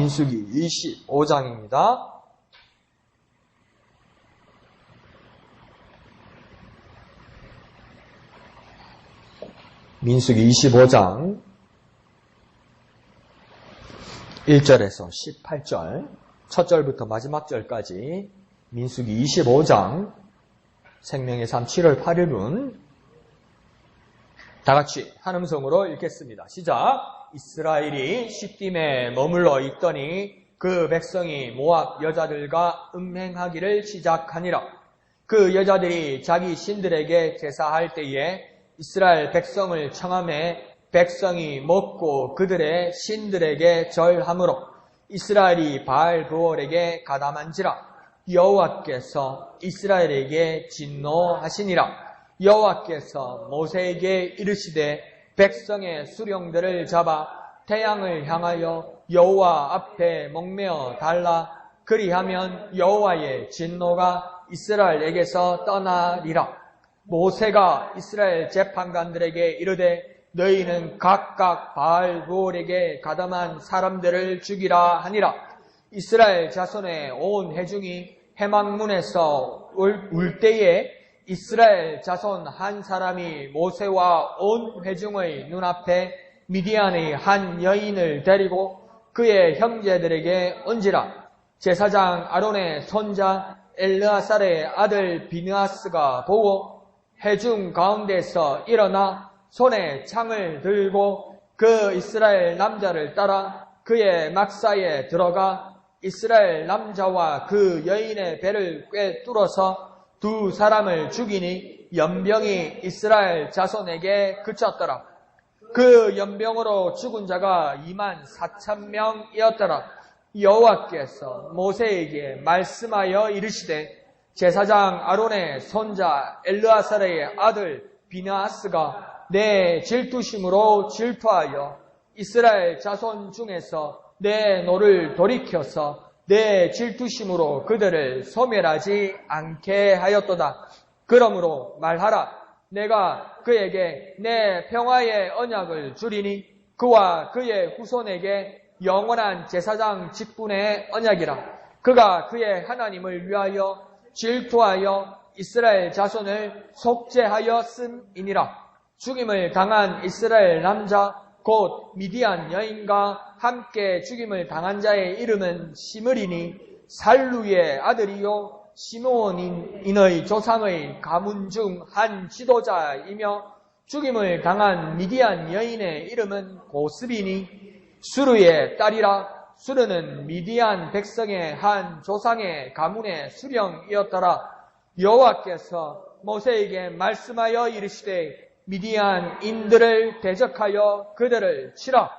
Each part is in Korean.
민수기 25장입니다. 민수기 25장 1절에서 18절, 첫 절부터 마지막 절까지 민수기 25장 생명의 삶 7월 8일분 다 같이 한 음성으로 읽겠습니다. 시작! 이스라엘이 시딤에 머물러 있더니 그 백성이 모압 여자들과 음행하기를 시작하니라. 그 여자들이 자기 신들에게 제사할 때에 이스라엘 백성을 청하매 백성이 먹고 그들의 신들에게 절하므로 이스라엘이 바알브올에게 가담한지라. 여호와께서 이스라엘에게 진노하시니라. 여호와께서 모세에게 이르시되 백성의 수령들을 잡아 태양을 향하여 여호와 앞에 목매어 달라. 그리하면 여호와의 진노가 이스라엘에게서 떠나리라. 모세가 이스라엘 재판관들에게 이르되 너희는 각각 바알브올에게 가담한 사람들을 죽이라 하니라. 이스라엘 자손의 온 회중이 해막문에서 울 때에 이스라엘 자손 한 사람이 모세와 온 회중의 눈앞에 미디안의 한 여인을 데리고 그의 형제들에게 얹으라. 제사장 아론의 손자 엘르아살의 아들 비느하스가 보고 회중 가운데서 일어나 손에 창을 들고 그 이스라엘 남자를 따라 그의 막사에 들어가 이스라엘 남자와 그 여인의 배를 꿰뚫어서 두 사람을 죽이니 연병이 이스라엘 자손에게 그쳤더라. 그 연병으로 죽은 자가 24,000명이었더라. 여호와께서 모세에게 말씀하여 이르시되 제사장 아론의 손자 엘르아살의 아들 비느하스가 내 질투심으로 질투하여 이스라엘 자손 중에서 내 노를 돌이켜서 내 질투심으로 그들을 소멸하지 않게 하였도다. 그러므로 말하라. 내가 그에게 내 평화의 언약을 주리니 그와 그의 후손에게 영원한 제사장 직분의 언약이라. 그가 그의 하나님을 위하여 질투하여 이스라엘 자손을 속죄하였음이니라. 죽임을 당한 이스라엘 남자 곧 미디안 여인과 함께 죽임을 당한 자의 이름은 시므리니 살루의 아들이요 시므온인의 조상의 가문 중 한 지도자이며 죽임을 당한 미디안 여인의 이름은 고스비니 수르의 딸이라. 수르는 미디안 백성의 한 조상의 가문의 수령이었더라. 여호와께서 모세에게 말씀하여 이르시되 미디안인들을 대적하여 그들을 치라.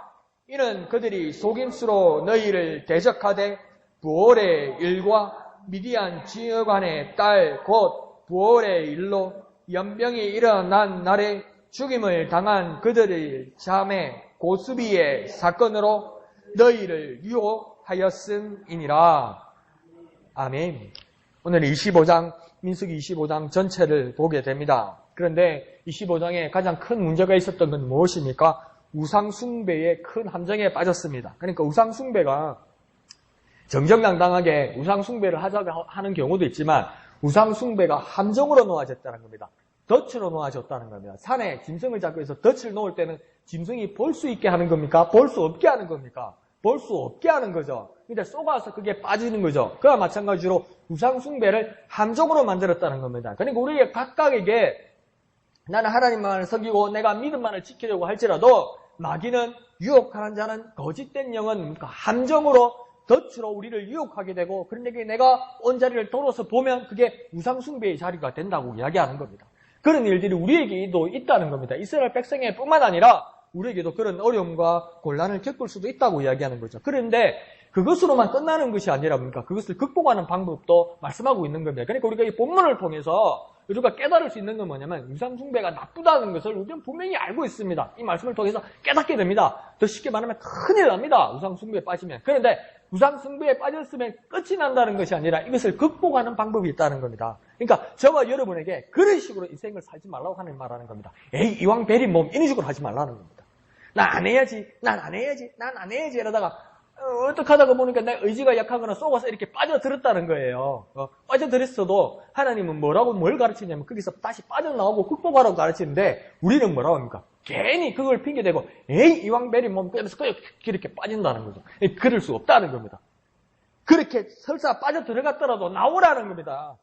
이는 그들이 속임수로 너희를 대적하되 부올의 일과 미디안 지휘관의 딸 곧 부올의 일로 연병이 일어난 날에 죽임을 당한 그들의 자매 고스비의 사건으로 너희를 유혹하였음이니라. 아멘. 오늘 25장 민수기 25장 전체를 보게 됩니다. 그런데 25장에 가장 큰 문제가 있었던 건 무엇입니까? 우상숭배의 큰 함정에 빠졌습니다. 그러니까 우상숭배가 정정당당하게 우상숭배를 하자고 하는 경우도 있지만 우상숭배가 함정으로 놓아졌다는 겁니다. 덫으로 놓아졌다는 겁니다. 산에 짐승을 잡고 해서 덫을 놓을 때는 짐승이 볼 수 있게 하는 겁니까? 볼 수 없게 하는 겁니까? 볼 수 없게 하는 거죠. 근데 쏘가서 그게 빠지는 거죠. 그와 마찬가지로 우상숭배를 함정으로 만들었다는 겁니다. 그러니까 우리 각각에게 나는 하나님만을 섬기고 내가 믿음만을 지키려고 할지라도 마귀는 유혹하는 자는 거짓된 영은 함정으로 덫으로 우리를 유혹하게 되고 그런데 내가 온 자리를 돌아서 보면 그게 우상숭배의 자리가 된다고 이야기하는 겁니다. 그런 일들이 우리에게도 있다는 겁니다. 이스라엘 백성에 뿐만 아니라 우리에게도 그런 어려움과 곤란을 겪을 수도 있다고 이야기하는 거죠. 그런데 그것으로만 끝나는 것이 아니라 뭡니까? 그것을 극복하는 방법도 말씀하고 있는 겁니다. 그러니까 우리가 이 본문을 통해서 우리가 깨달을 수 있는 건 뭐냐면 우상숭배가 나쁘다는 것을 우리는 분명히 알고 있습니다. 이 말씀을 통해서 깨닫게 됩니다. 더 쉽게 말하면 큰일 납니다. 우상숭배에 빠지면. 그런데 우상숭배에 빠졌으면 끝이 난다는 것이 아니라 이것을 극복하는 방법이 있다는 겁니다. 그러니까 저와 여러분에게 그런 식으로 인생을 살지 말라고 하는 말하는 겁니다. 에이 이왕 베린 몸 이런 식으로 하지 말라는 겁니다. 난 안 해야지 이러다가 어떻게 하다가 보니까 내 의지가 약하거나 속아서 이렇게 빠져들었다는 거예요. 빠져들었어도 하나님은 뭘 가르치냐면 거기서 다시 빠져나오고 극복하라고 가르치는데 우리는 뭐라고 합니까? 괜히 그걸 핑계대고 에이 이왕 베리 몸 빼면서 그렇게 빠진다는 거죠. 그럴 수 없다는 겁니다. 그렇게 설사 빠져 들어갔더라도 나오라는 겁니다.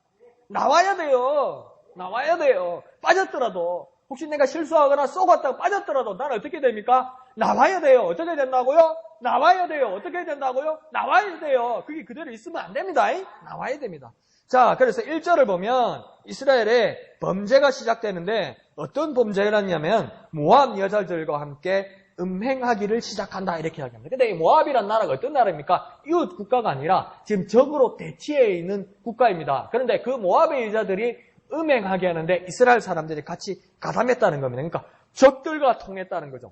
나와야 돼요. 나와야 돼요. 빠졌더라도 혹시 내가 실수하거나 쏘갔다가 빠졌더라도 나는 어떻게 됩니까? 나와야 돼요. 어떻게 된다고요? 나와야 돼요. 어떻게 된다고요? 나와야 돼요. 그게 그대로 있으면 안 됩니다. 나와야 됩니다. 자, 그래서 1절을 보면 이스라엘의 범죄가 시작되는데 어떤 범죄였냐면 모압 여자들과 함께 음행하기를 시작한다 이렇게 이야기합니다. 근데 이 모압이란 나라가 어떤 나라입니까? 이웃 국가가 아니라 지금 적으로 대치해 있는 국가입니다. 그런데 그 모압의 여자들이 음행하게 하는데 이스라엘 사람들이 같이 가담했다는 겁니다. 그러니까 적들과 통했다는 거죠.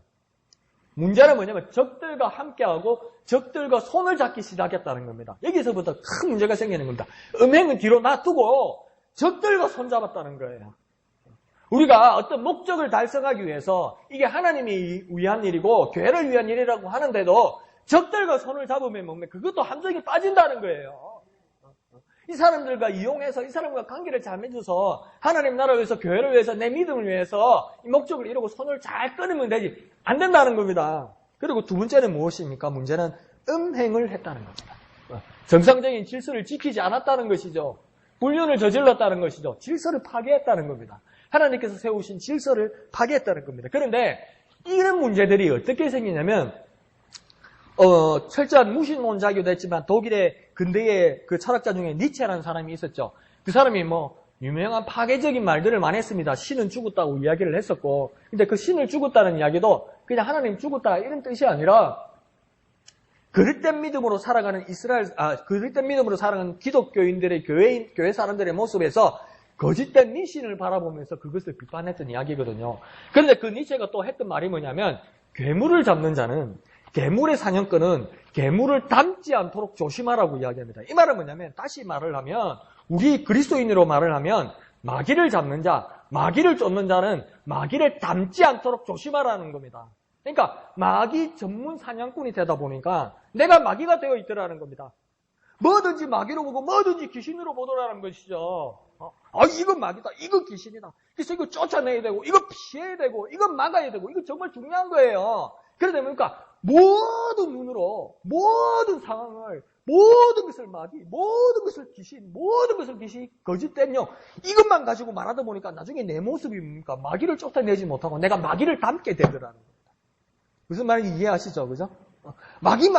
문제는 뭐냐면 적들과 함께하고 적들과 손을 잡기 시작했다는 겁니다. 여기서부터 큰 문제가 생기는 겁니다. 음행은 뒤로 놔두고 적들과 손잡았다는 거예요. 우리가 어떤 목적을 달성하기 위해서 이게 하나님이 위한 일이고 교회를 위한 일이라고 하는데도 적들과 손을 잡으면 뭡니까? 그것도 함정에 빠진다는 거예요. 이 사람들과 이용해서 이 사람과 관계를 잘 맺어서 하나님 나라를 위해서 교회를 위해서 내 믿음을 위해서 이 목적을 이루고 손을 잘 끊으면 되지. 안 된다는 겁니다. 그리고 두 번째는 무엇입니까? 문제는 음행을 했다는 겁니다. 정상적인 질서를 지키지 않았다는 것이죠. 불륜을 저질렀다는 것이죠. 질서를 파괴했다는 겁니다. 하나님께서 세우신 질서를 파괴했다는 겁니다. 그런데 이런 문제들이 어떻게 생기냐면 철저한 무신론자기도 했지만 독일의 근대의 그 철학자 중에 니체라는 사람이 있었죠. 그 사람이 유명한 파괴적인 말들을 많이 했습니다. 신은 죽었다고 이야기를 했었고, 근데 그 신을 죽었다는 이야기도 그냥 하나님 죽었다 이런 뜻이 아니라 그릇된 믿음으로 살아가는 그릇된 믿음으로 살아가는 기독교인들의 교회 사람들의 모습에서 거짓된 미신을 바라보면서 그것을 비판했던 이야기거든요. 그런데 그 니체가 또 했던 말이 뭐냐면 괴물을 잡는 자는 괴물의 사냥꾼은 괴물을 닮지 않도록 조심하라고 이야기합니다. 이 말은 뭐냐면 다시 말을 하면 우리 그리스도인으로 말을 하면 마귀를 잡는 자, 마귀를 쫓는 자는 마귀를 닮지 않도록 조심하라는 겁니다. 그러니까 마귀 전문 사냥꾼이 되다 보니까 내가 마귀가 되어 있더라는 겁니다. 뭐든지 마귀로 보고 뭐든지 귀신으로 보더라는 것이죠. 이건 마귀다. 이건 귀신이다. 그래서 이거 쫓아내야 되고 이거 피해야 되고 이건 막아야 되고 이거 정말 중요한 거예요. 그러다 보니까 모든 눈으로 모든 상황을 모든 것을 마귀, 모든 것을 귀신, 모든 것을 귀신, 거짓된요. 이것만 가지고 말하다 보니까 나중에 내 모습이 뭡니까? 마귀를 쫓아내지 못하고 내가 마귀를 닮게 되더라는 겁니다. 무슨 말인지 이해하시죠? 그죠? 마귀,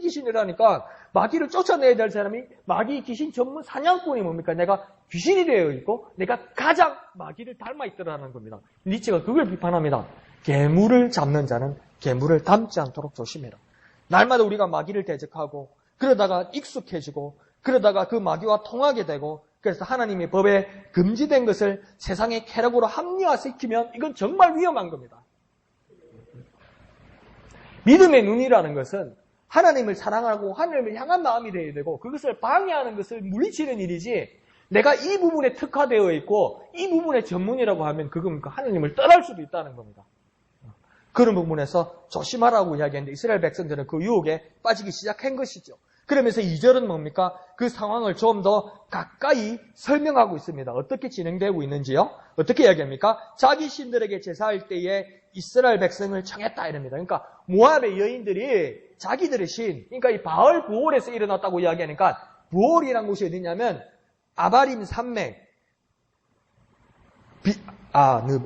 귀신이라니까 마귀를 쫓아내야 될 사람이 마귀, 귀신 전문 사냥꾼이 뭡니까? 내가 귀신이 되어 있고 내가 가장 마귀를 닮아 있더라는 겁니다. 니체가 그걸 비판합니다. 괴물을 잡는 자는 괴물을 닮지 않도록 조심해라. 날마다 우리가 마귀를 대적하고 그러다가 익숙해지고 그러다가 그 마귀와 통하게 되고 그래서 하나님의 법에 금지된 것을 세상의 쾌락으로 합리화시키면 이건 정말 위험한 겁니다. 믿음의 눈이라는 것은 하나님을 사랑하고 하나님을 향한 마음이 되어야 되고 그것을 방해하는 것을 물리치는 일이지 내가 이 부분에 특화되어 있고 이 부분의 전문이라고 하면 그건 하나님을 떠날 수도 있다는 겁니다. 그런 부분에서 조심하라고 이야기했는데 이스라엘 백성들은 그 유혹에 빠지기 시작한 것이죠. 그러면서 2절은 뭡니까? 그 상황을 좀 더 가까이 설명하고 있습니다. 어떻게 진행되고 있는지요? 어떻게 이야기합니까? 자기 신들에게 제사할 때에 이스라엘 백성을 청했다 이럽니다. 그러니까 모압의 여인들이 자기들의 신, 그러니까 이 바알 부올에서 일어났다고 이야기하니까 부올이라는 곳이 어디냐면 아바림 산맥,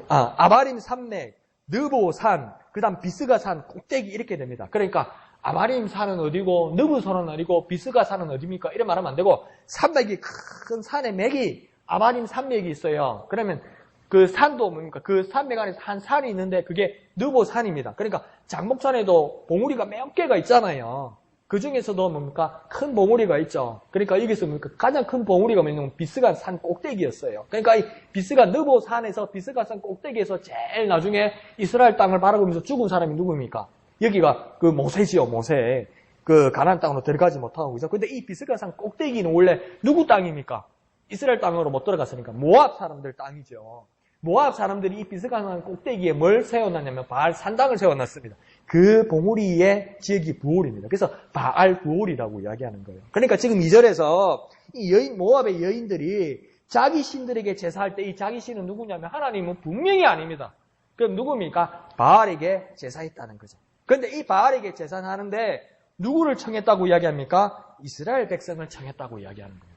아바림 산맥, 느보산, 그 다음 비스가산 꼭대기 이렇게 됩니다. 그러니까 아바림 산은 어디고 느보산은 어디고 비스가산은 어디입니까? 이래 말하면 안 되고 산맥이 큰 산의 맥이 아바림 산맥이 있어요. 그러면 그 산도 뭡니까? 그 산맥 안에 한 산이 있는데 그게 느보산입니다. 그러니까 장목산에도 봉우리가 몇 개가 있잖아요. 그 중에서도 뭡니까? 큰 봉우리가 있죠. 그러니까 여기서 뭡니까? 가장 큰 봉우리가 뭐냐면 비스가 산 꼭대기였어요. 그러니까 이 비스가 느보산에서 비스가 산 꼭대기에서 제일 나중에 이스라엘 땅을 바라보면서 죽은 사람이 누구입니까? 여기가 그 모세지요, 모세. 그 가나안 땅으로 들어가지 못하고 그죠? 근데 이 비스가 산 꼭대기는 원래 누구 땅입니까? 이스라엘 땅으로 못 들어갔으니까 모압 사람들 땅이죠. 모압 사람들이 이 비스가산 꼭대기에 뭘 세워놨냐면 바알 산당을 세워놨습니다. 그 봉우리의 지역이 부올입니다. 그래서 바알 부올이라고 이야기하는 거예요. 그러니까 지금 2절에서 이 모압의 여인들이 자기 신들에게 제사할 때 이 자기 신은 누구냐면 하나님은 분명히 아닙니다. 그럼 누굽니까? 바알에게 제사했다는 거죠. 그런데 이 바알에게 제사하는데 누구를 청했다고 이야기합니까? 이스라엘 백성을 청했다고 이야기하는 겁니다.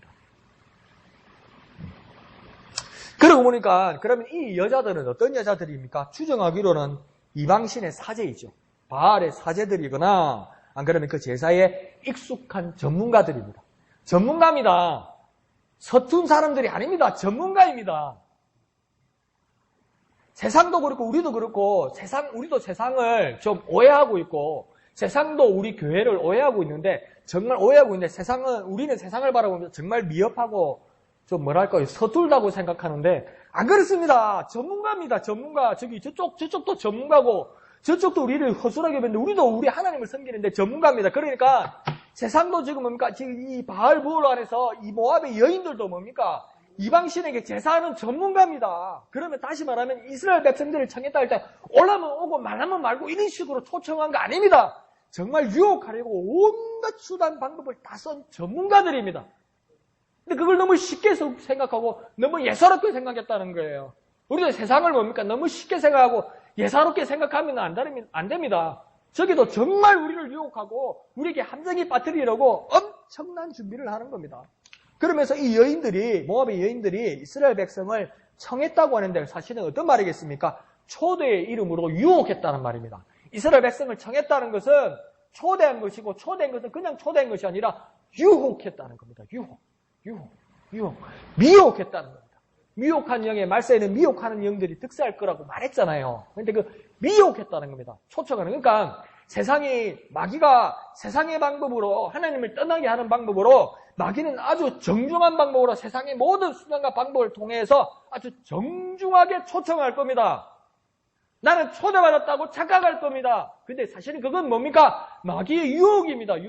그러고 보니까 그러면 이 여자들은 어떤 여자들입니까? 추정하기로는 이방신의 사제이죠. 바알의 사제들이거나 안 그러면 그 제사에 익숙한 전문가들입니다. 전문가입니다. 서툰 사람들이 아닙니다. 전문가입니다. 세상도 그렇고 우리도 그렇고 우리도 세상을 좀 오해하고 있고 세상도 우리 교회를 오해하고 있는데 정말 오해하고 있는데 우리는 세상을 바라보면서 정말 미흡하고 좀 뭐랄까요 서툴다고 생각하는데 안 그렇습니다. 전문가입니다. 전문가. 저쪽도 전문가고 저쪽도 우리를 허술하게 봤는데 우리도 우리 하나님을 섬기는데 전문가입니다. 그러니까 세상도 지금 뭡니까? 지금 이 바알 부올 안에서 이 모압의 여인들도 뭡니까? 이방신에게 제사하는 전문가입니다. 그러면 다시 말하면 이스라엘 백성들을 청했다 할 때 올라면 오고 말하면 말고 이런 식으로 초청한 거 아닙니다. 정말 유혹하려고 온갖 수단 방법을 다 쓴 전문가들입니다. 근데 그걸 너무 쉽게 생각하고 너무 예사롭게 생각했다는 거예요. 우리도 세상을 뭡니까? 너무 쉽게 생각하고 예사롭게 생각하면 안 됩니다. 저기도 정말 우리를 유혹하고 우리에게 함정이 빠뜨리려고 엄청난 준비를 하는 겁니다. 그러면서 이 여인들이 모압의 여인들이 이스라엘 백성을 청했다고 하는데 사실은 어떤 말이겠습니까? 초대의 이름으로 유혹했다는 말입니다. 이스라엘 백성을 청했다는 것은 초대한 것이고 초대한 것은 그냥 초대한 것이 아니라 유혹했다는 겁니다. 미혹했다는 겁니다. 미혹한 영의 말세에는 미혹하는 영들이 득세할 거라고 말했잖아요. 그런데 그 미혹했다는 겁니다. 초청하는. 그러니까 마귀가 세상의 방법으로 하나님을 떠나게 하는 방법으로 마귀는 아주 정중한 방법으로 세상의 모든 수단과 방법을 통해서 아주 정중하게 초청할 겁니다. 나는 초대받았다고 착각할 겁니다. 근데 사실은 그건 뭡니까? 마귀의 유혹입니다.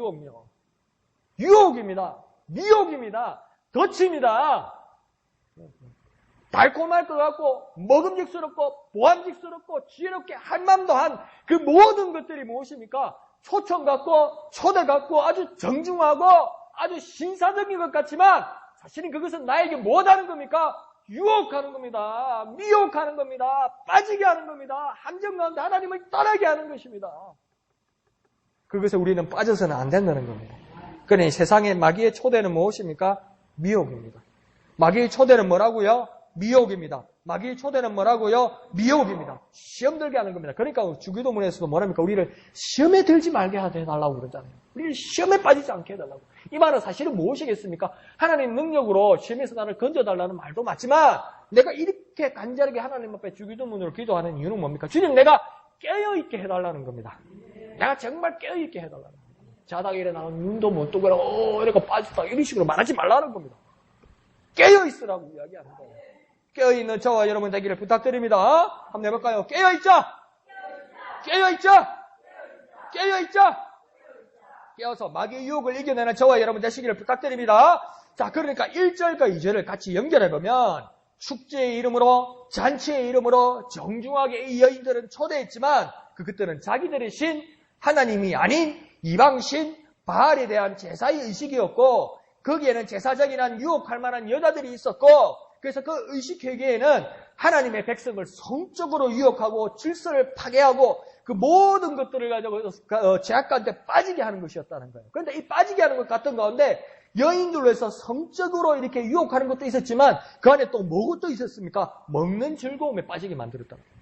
유혹입니다. 미혹입니다. 덫입니다. 달콤할 것 같고 먹음직스럽고 보암직스럽고 지혜롭게 할만도 한 그 모든 것들이 무엇입니까? 초청 같고 초대 같고 아주 정중하고 아주 신사적인 것 같지만 사실은 그것은 나에게 뭐하는 겁니까? 유혹하는 겁니다. 미혹하는 겁니다. 빠지게 하는 겁니다. 함정 가운데 하나님을 떠나게 하는 것입니다. 그것에 우리는 빠져서는 안 된다는 겁니다. 그러니 세상의 마귀의 초대는 무엇입니까? 미혹입니다. 마귀의 초대는 뭐라고요? 미혹입니다. 마귀의 초대는 뭐라고요? 미혹입니다. 시험 들게 하는 겁니다. 그러니까 주기도문에서도 뭐랍니까? 우리를 시험에 들지 말게 해달라고 그러잖아요. 우리를 시험에 빠지지 않게 해달라고. 이 말은 사실은 무엇이겠습니까? 하나님 능력으로 시험에서 나를 건져달라는 말도 맞지만 내가 이렇게 간절하게 하나님 앞에 주기도문으로 기도하는 이유는 뭡니까? 주님 내가 깨어있게 해달라는 겁니다. 내가 정말 깨어있게 해달라는 겁니다. 자다가 일어나면 눈도 못 뜨고 이렇게 빠졌다 이런 식으로 말하지 말라는 겁니다. 깨어있으라고 이야기하는 거예요. 깨어있는 저와 여러분 되기를 부탁드립니다. 한번 해볼까요? 깨어있자! 깨어서 마귀의 유혹을 이겨내는 저와 여러분 되시기를 부탁드립니다. 자, 그러니까 1절과 2절을 같이 연결해보면 축제의 이름으로 잔치의 이름으로 정중하게 이 여인들은 초대했지만 그것들은 자기들의 신 하나님이 아닌 이방신 바알에 대한 제사의 의식이었고 거기에는 제사장이란 유혹할 만한 여자들이 있었고 그래서 그 의식회계에는 하나님의 백성을 성적으로 유혹하고 질서를 파괴하고 그 모든 것들을 가지고 제약 가운데 빠지게 하는 것이었다는 거예요. 그런데 이 빠지게 하는 것 같은 가운데 여인들로 해서 성적으로 이렇게 유혹하는 것도 있었지만 그 안에 또 뭐가 있었습니까? 먹는 즐거움에 빠지게 만들었다는 거예요.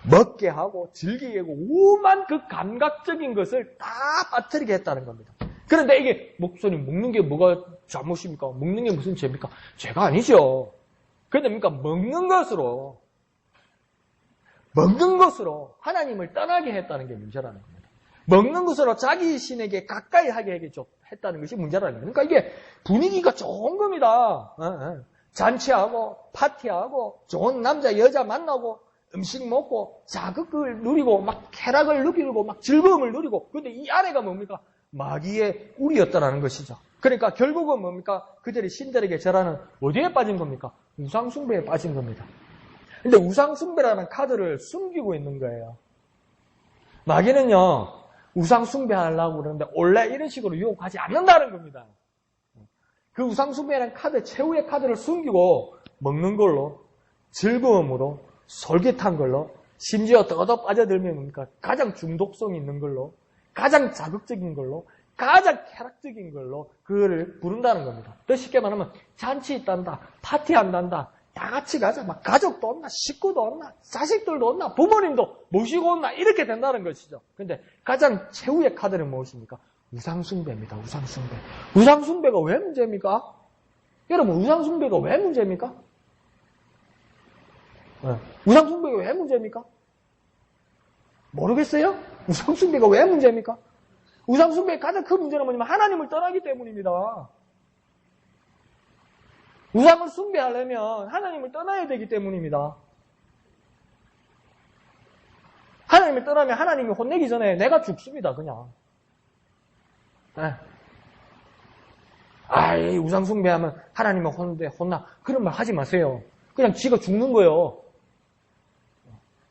먹게 하고 즐기게 하고 오만 그 감각적인 것을 다 빠뜨리게 했다는 겁니다. 그런데 이게 목소리 먹는 게 뭐가 잘못입니까? 먹는 게 무슨 죄입니까? 죄가 아니죠. 그런데 뭡니까? 먹는 것으로 하나님을 떠나게 했다는 게 문제라는 겁니다. 먹는 것으로 자기 신에게 가까이 하게 했다는 것이 문제라는 겁니다. 그러니까 이게 분위기가 좋은 겁니다. 잔치하고 파티하고 좋은 남자 여자 만나고 음식 먹고 자극을 누리고 막 쾌락을 누리고 막 즐거움을 누리고 근데 이 안에가 뭡니까? 마귀의 우리였다라는 것이죠. 그러니까 결국은 뭡니까? 그들이 신들에게 절하는 어디에 빠진 겁니까? 우상숭배에 빠진 겁니다. 근데 우상숭배라는 카드를 숨기고 있는 거예요. 마귀는요, 우상숭배하려고 그러는데 원래 이런 식으로 유혹하지 않는다는 겁니다. 그 우상숭배라는 카드, 최후의 카드를 숨기고 먹는 걸로, 즐거움으로, 솔깃한 걸로, 심지어 더 빠져들면 뭡니까? 가장 중독성 있는 걸로, 가장 자극적인 걸로, 가장 쾌락적인 걸로 그거를 부른다는 겁니다. 더 쉽게 말하면 잔치 있단다, 파티한단다, 다 같이 가자, 막 가족도 온나, 식구도 온나, 자식들도 온나, 부모님도 모시고 온나 이렇게 된다는 것이죠. 근데 가장 최후의 카드는 무엇입니까? 우상숭배입니다. 우상숭배. 우상숭배가 왜 문제입니까? 여러분, 우상숭배가 왜 문제입니까? 우상숭배가 왜 문제입니까? 모르겠어요? 우상숭배가 왜 문제입니까? 우상숭배의 가장 큰 문제는 뭐냐면 하나님을 떠나기 때문입니다. 우상을 숭배하려면 하나님을 떠나야 되기 때문입니다. 하나님을 떠나면 하나님이 혼내기 전에 내가 죽습니다, 그냥. 이 우상숭배하면 하나님은 혼나. 그런 말 하지 마세요. 그냥 지가 죽는 거예요.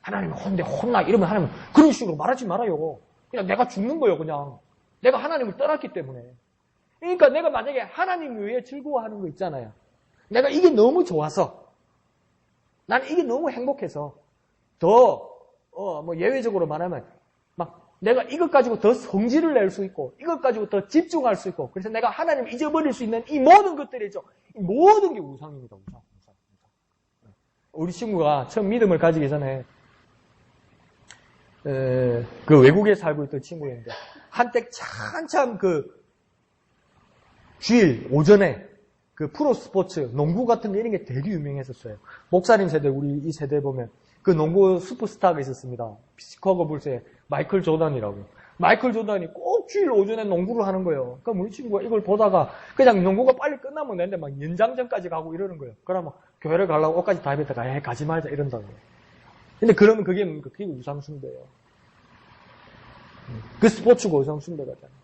하나님은 혼나. 이러면 하나님 그런 식으로 말하지 말아요. 그냥 내가 죽는 거예요, 그냥. 내가 하나님을 떠났기 때문에. 그러니까 내가 만약에 하나님 외에 즐거워하는 거 있잖아요. 내가 이게 너무 좋아서, 나는 이게 너무 행복해서, 예외적으로 말하면, 막, 내가 이것 가지고 더 성질을 낼 수 있고, 이것 가지고 더 집중할 수 있고, 그래서 내가 하나님을 잊어버릴 수 있는 이 모든 것들이죠. 이 모든 게 우상입니다, 우상. 우리 친구가 처음 믿음을 가지기 전에, 그 외국에 살고 있던 친구였는데, 한때 한참 주일 오전에 그 프로 스포츠, 농구 같은 게 이런 게 되게 유명했었어요. 목사님 세대, 우리 이 세대 보면 그 농구 슈퍼스타가 있었습니다. 시카고 불스의 마이클 조던이라고. 마이클 조던이 꼭 주일 오전에 농구를 하는 거예요. 그럼 우리 친구가 이걸 보다가 그냥 농구가 빨리 끝나면 되는데 막 연장전까지 가고 이러는 거예요. 그러면 교회를 가려고 옷까지 다 입었다가 가지 말자 이런다고. 근데 그러면 그게 뭡니까? 그게 우상숭배예요. 그 스포츠가 우상숭배가잖아요.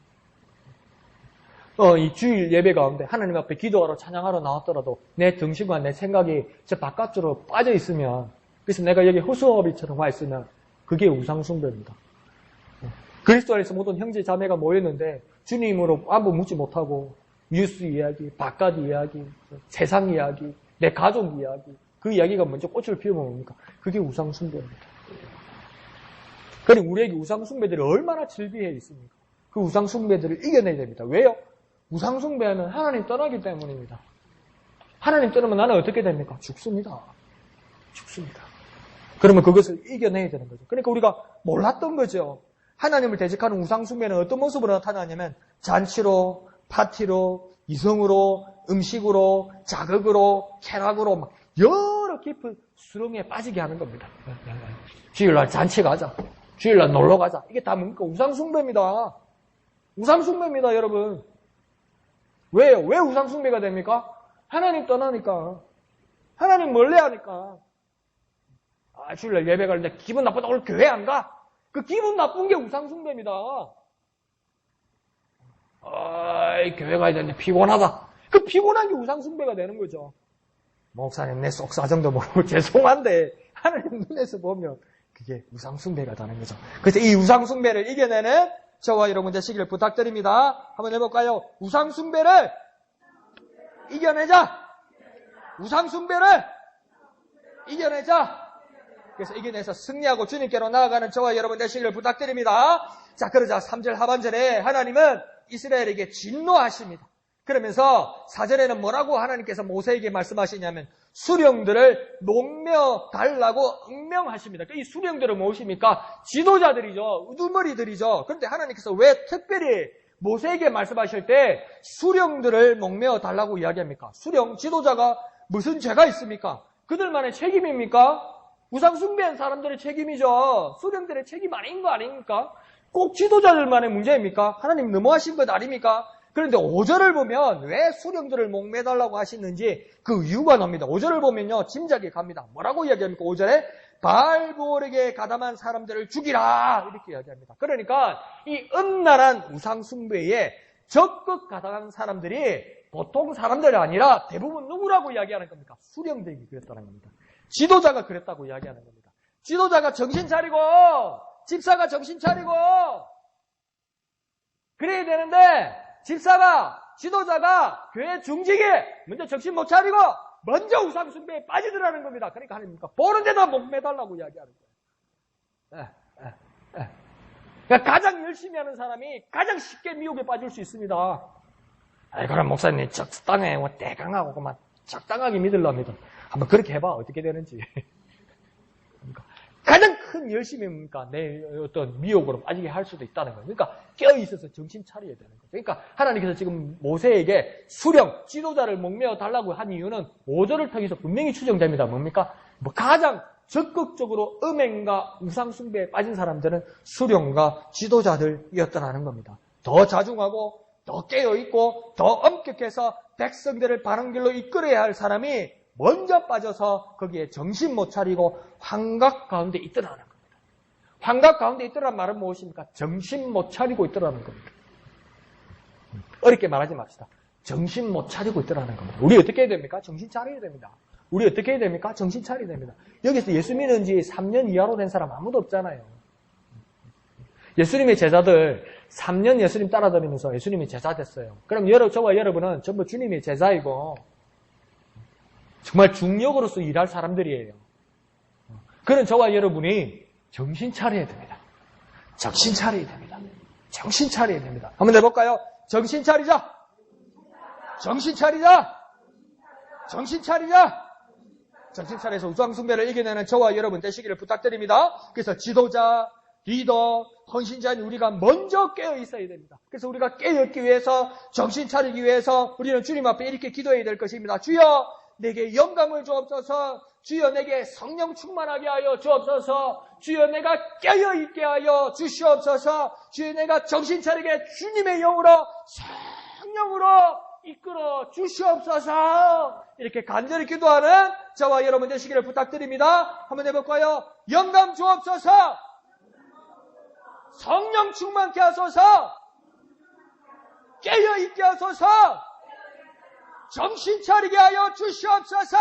이 주일 예배 가운데 하나님 앞에 기도하러 찬양하러 나왔더라도 내 등심과 내 생각이 저 바깥으로 빠져 있으면, 그래서 내가 여기 허수아비처럼 와 있으면 그게 우상숭배입니다. 그리스도 안에서 모든 형제 자매가 모였는데 주님으로 아무 묻지 못하고 뉴스 이야기, 바깥 이야기, 세상 이야기, 내 가족 이야기, 그 이야기가 먼저 꽃을 피우면 뭡니까? 그게 우상숭배입니다. 그러니 우리에게 우상숭배들이 얼마나 질비해 있습니까? 그 우상숭배들을 이겨내야 됩니다. 왜요? 우상숭배는 하나님 떠나기 때문입니다. 하나님 떠나면 나는 어떻게 됩니까? 죽습니다. 죽습니다. 그러면 그것을 이겨내야 되는 거죠. 그러니까 우리가 몰랐던 거죠. 하나님을 대적하는 우상숭배는 어떤 모습으로 나타나냐면 잔치로, 파티로, 이성으로, 음식으로, 자극으로, 쾌락으로 막 여러 깊은 수렁에 빠지게 하는 겁니다. 주일날 잔치 가자. 주일날 놀러 가자. 이게 다 뭡니까? 우상숭배입니다. 우상숭배입니다, 여러분. 왜요? 왜 우상숭배가 됩니까? 하나님 떠나니까. 하나님 멀리하니까. 주일날 예배 가는데 기분 나쁘다. 오늘 교회 안 가? 그 기분 나쁜 게 우상숭배입니다. 교회 가야 되는데 피곤하다. 그 피곤한 게 우상숭배가 되는 거죠. 목사님, 내 속사정도 모르고 죄송한데 하나님 눈에서 보면 그게 우상숭배가 되는 거죠. 그래서 이 우상숭배를 이겨내는 저와 여러분 되시기를 부탁드립니다. 한번 해볼까요? 우상숭배를 이겨내자. 우상숭배를 이겨내자. 그래서 이겨내서 승리하고 주님께로 나아가는 저와 여러분 되시기를 부탁드립니다. 자, 그러자 3절 하반절에 하나님은 이스라엘에게 진노하십니다. 그러면서 4절에는 뭐라고 하나님께서 모세에게 말씀하시냐면 수령들을 녹며 달라고 응명하십니다. 이 수령들은 무엇입니까? 지도자들이죠. 우두머리들이죠. 그런데 하나님께서 왜 특별히 모세에게 말씀하실 때 수령들을 녹며 달라고 이야기합니까? 수령, 지도자가 무슨 죄가 있습니까? 그들만의 책임입니까? 우상숭배한 사람들의 책임이죠. 수령들의 책임 아닌 거 아닙니까? 꼭 지도자들만의 문제입니까? 하나님 너무하신 것 아닙니까? 그런데 5절을 보면 왜 수령들을 목매달라고 하시는지 그 이유가 나옵니다. 5절을 보면요, 짐작이 갑니다. 뭐라고 이야기합니까? 5절에 바알볼에게 가담한 사람들을 죽이라 이렇게 이야기합니다. 그러니까 이 음란한 우상숭배의 적극 가담한 사람들이 보통 사람들이 아니라 대부분 누구라고 이야기하는 겁니까? 수령들이 그랬다는 겁니다. 지도자가 그랬다고 이야기하는 겁니다. 지도자가 정신 차리고 집사가 정신 차리고 그래야 되는데 집사가 지도자가 교회 중직이 먼저 정신 못 차리고 먼저 우상 숭배에 빠지더라는 겁니다. 그러니까 하나님께서 보는 데다 목 매달라고 이야기하는 거예요. 그러니까 가장 열심히 하는 사람이 가장 쉽게 미혹에 빠질 수 있습니다. 그럼 목사님 적당해 대강하고 그만 적당하게 믿으랍니다. 한번 그렇게 해봐. 어떻게 되는지. 그러니까 가장 큰 열심이 뭡니까? 내 어떤 미혹으로 빠지게 할 수도 있다는 거예요. 그러니까 깨어있어서 정신 차려야 되는 거죠. 그러니까 하나님께서 지금 모세에게 수령, 지도자를 목매어 달라고 한 이유는 5절을 통해서 분명히 추정됩니다. 뭡니까? 가장 적극적으로 음행과 우상숭배에 빠진 사람들은 수령과 지도자들이었다는 겁니다. 더 자중하고 더 깨어있고 더 엄격해서 백성들을 바른 길로 이끌어야 할 사람이 먼저 빠져서 거기에 정신 못 차리고 환각 가운데 있더라는 겁니다. 환각 가운데 있더라는 말은 무엇입니까? 정신 못 차리고 있더라는 겁니다. 어렵게 말하지 맙시다. 정신 못 차리고 있더라는 겁니다. 우리 어떻게 해야 됩니까? 정신 차려야 됩니다. 우리 어떻게 해야 됩니까? 정신 차려야 됩니다. 여기서 예수 믿은 지 3년 이하로 된 사람 아무도 없잖아요. 예수님의 제자들 3년 예수님 따라다니면서 예수님이 제자 됐어요. 그럼 저와 여러분은 전부 주님의 제자이고 정말 중력으로서 일할 사람들이에요. 그런 저와 여러분이 정신 차려야 됩니다. 정신 차려야 됩니다. 정신 차려야 됩니다. 한번 해볼까요? 정신 차리자. 정신 차리자. 정신 차리자. 정신 차려서 우상숭배를 이겨내는 저와 여러분 되시기를 부탁드립니다. 그래서 지도자, 리더, 헌신자인 우리가 먼저 깨어 있어야 됩니다. 그래서 우리가 깨어 있기 위해서 정신 차리기 위해서 우리는 주님 앞에 이렇게 기도해야 될 것입니다. 주여 내게 영감을 주옵소서. 주여 내게 성령 충만하게 하여 주옵소서. 주여 내가 깨어있게 하여 주시옵소서. 주여 내가 정신 차리게 주님의 영으로 성령으로 이끌어 주시옵소서. 이렇게 간절히 기도하는 저와 여러분 되시기를 부탁드립니다. 한번 해볼까요? 영감 주옵소서. 성령 충만케 하소서. 깨어있게 하소서. 정신 차리게 하여 주시옵소서.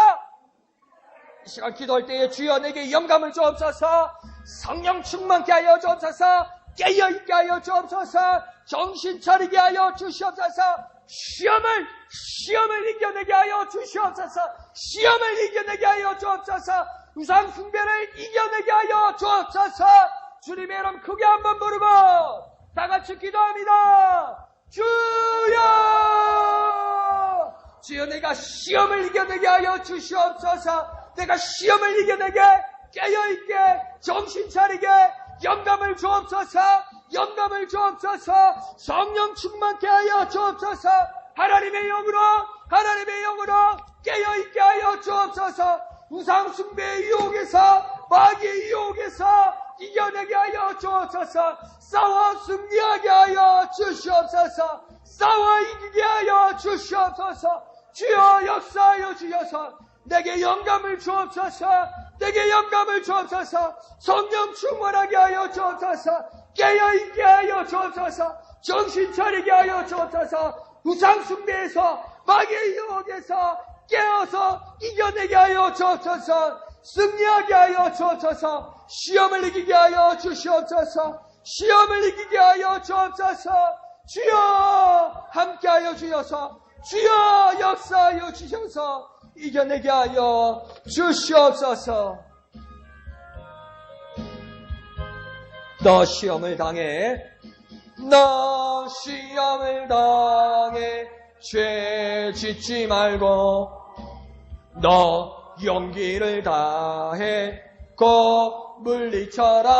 이 시간 기도할 때에 주여 내게 영감을 주옵소서. 성령 충만케 하여 주옵소서. 깨어있게 하여 주옵소서. 정신 차리게 하여 주시옵소서. 시험을 이겨내게 하여 주시옵소서. 시험을 이겨내게 하여 주옵소서. 우상 숭배를 이겨내게 하여 주옵소서. 주님의 이름 크게 한번 부르고 다 같이 기도합니다. 주여! 주여 내가 시험을 이겨내게 하여 주시옵소서. 내가 시험을 이겨내게 깨어있게 정신 차리게 영감을 주옵소서. 영감을 주옵소서. 성령 충만케 하여 주옵소서. 하나님의 영으로 깨어있게 하여 주옵소서. 우상 숭배의 유혹에서 마귀의 유혹에서 이겨내게 하여 주옵소서. 싸워 승리하게 하여 주시옵소서. 싸워 이기게 하여 주시옵소서. 주여 역사하여 주셔서 내게 영감을 주옵소서. 내게 영감을 주옵소서. 성령 충만하게 하여 주옵소서. 깨어있게 하여 주옵소서. 정신 차리게 하여 주옵소서. 우상 숭배에서 마귀의 유혹에서 깨어서 이겨내게 하여 주옵소서. 승리하게 하여 주옵소서. 시험을 이기게 하여 주시옵소서. 시험을 이기게 하여 주옵소서. 주여 함께하여 주셔서 주여 역사하여 주셔서 이겨내게 하여 주시옵소서. 너 시험을 당해 죄 짓지 말고 너 용기를 다해 꼭 물리쳐라.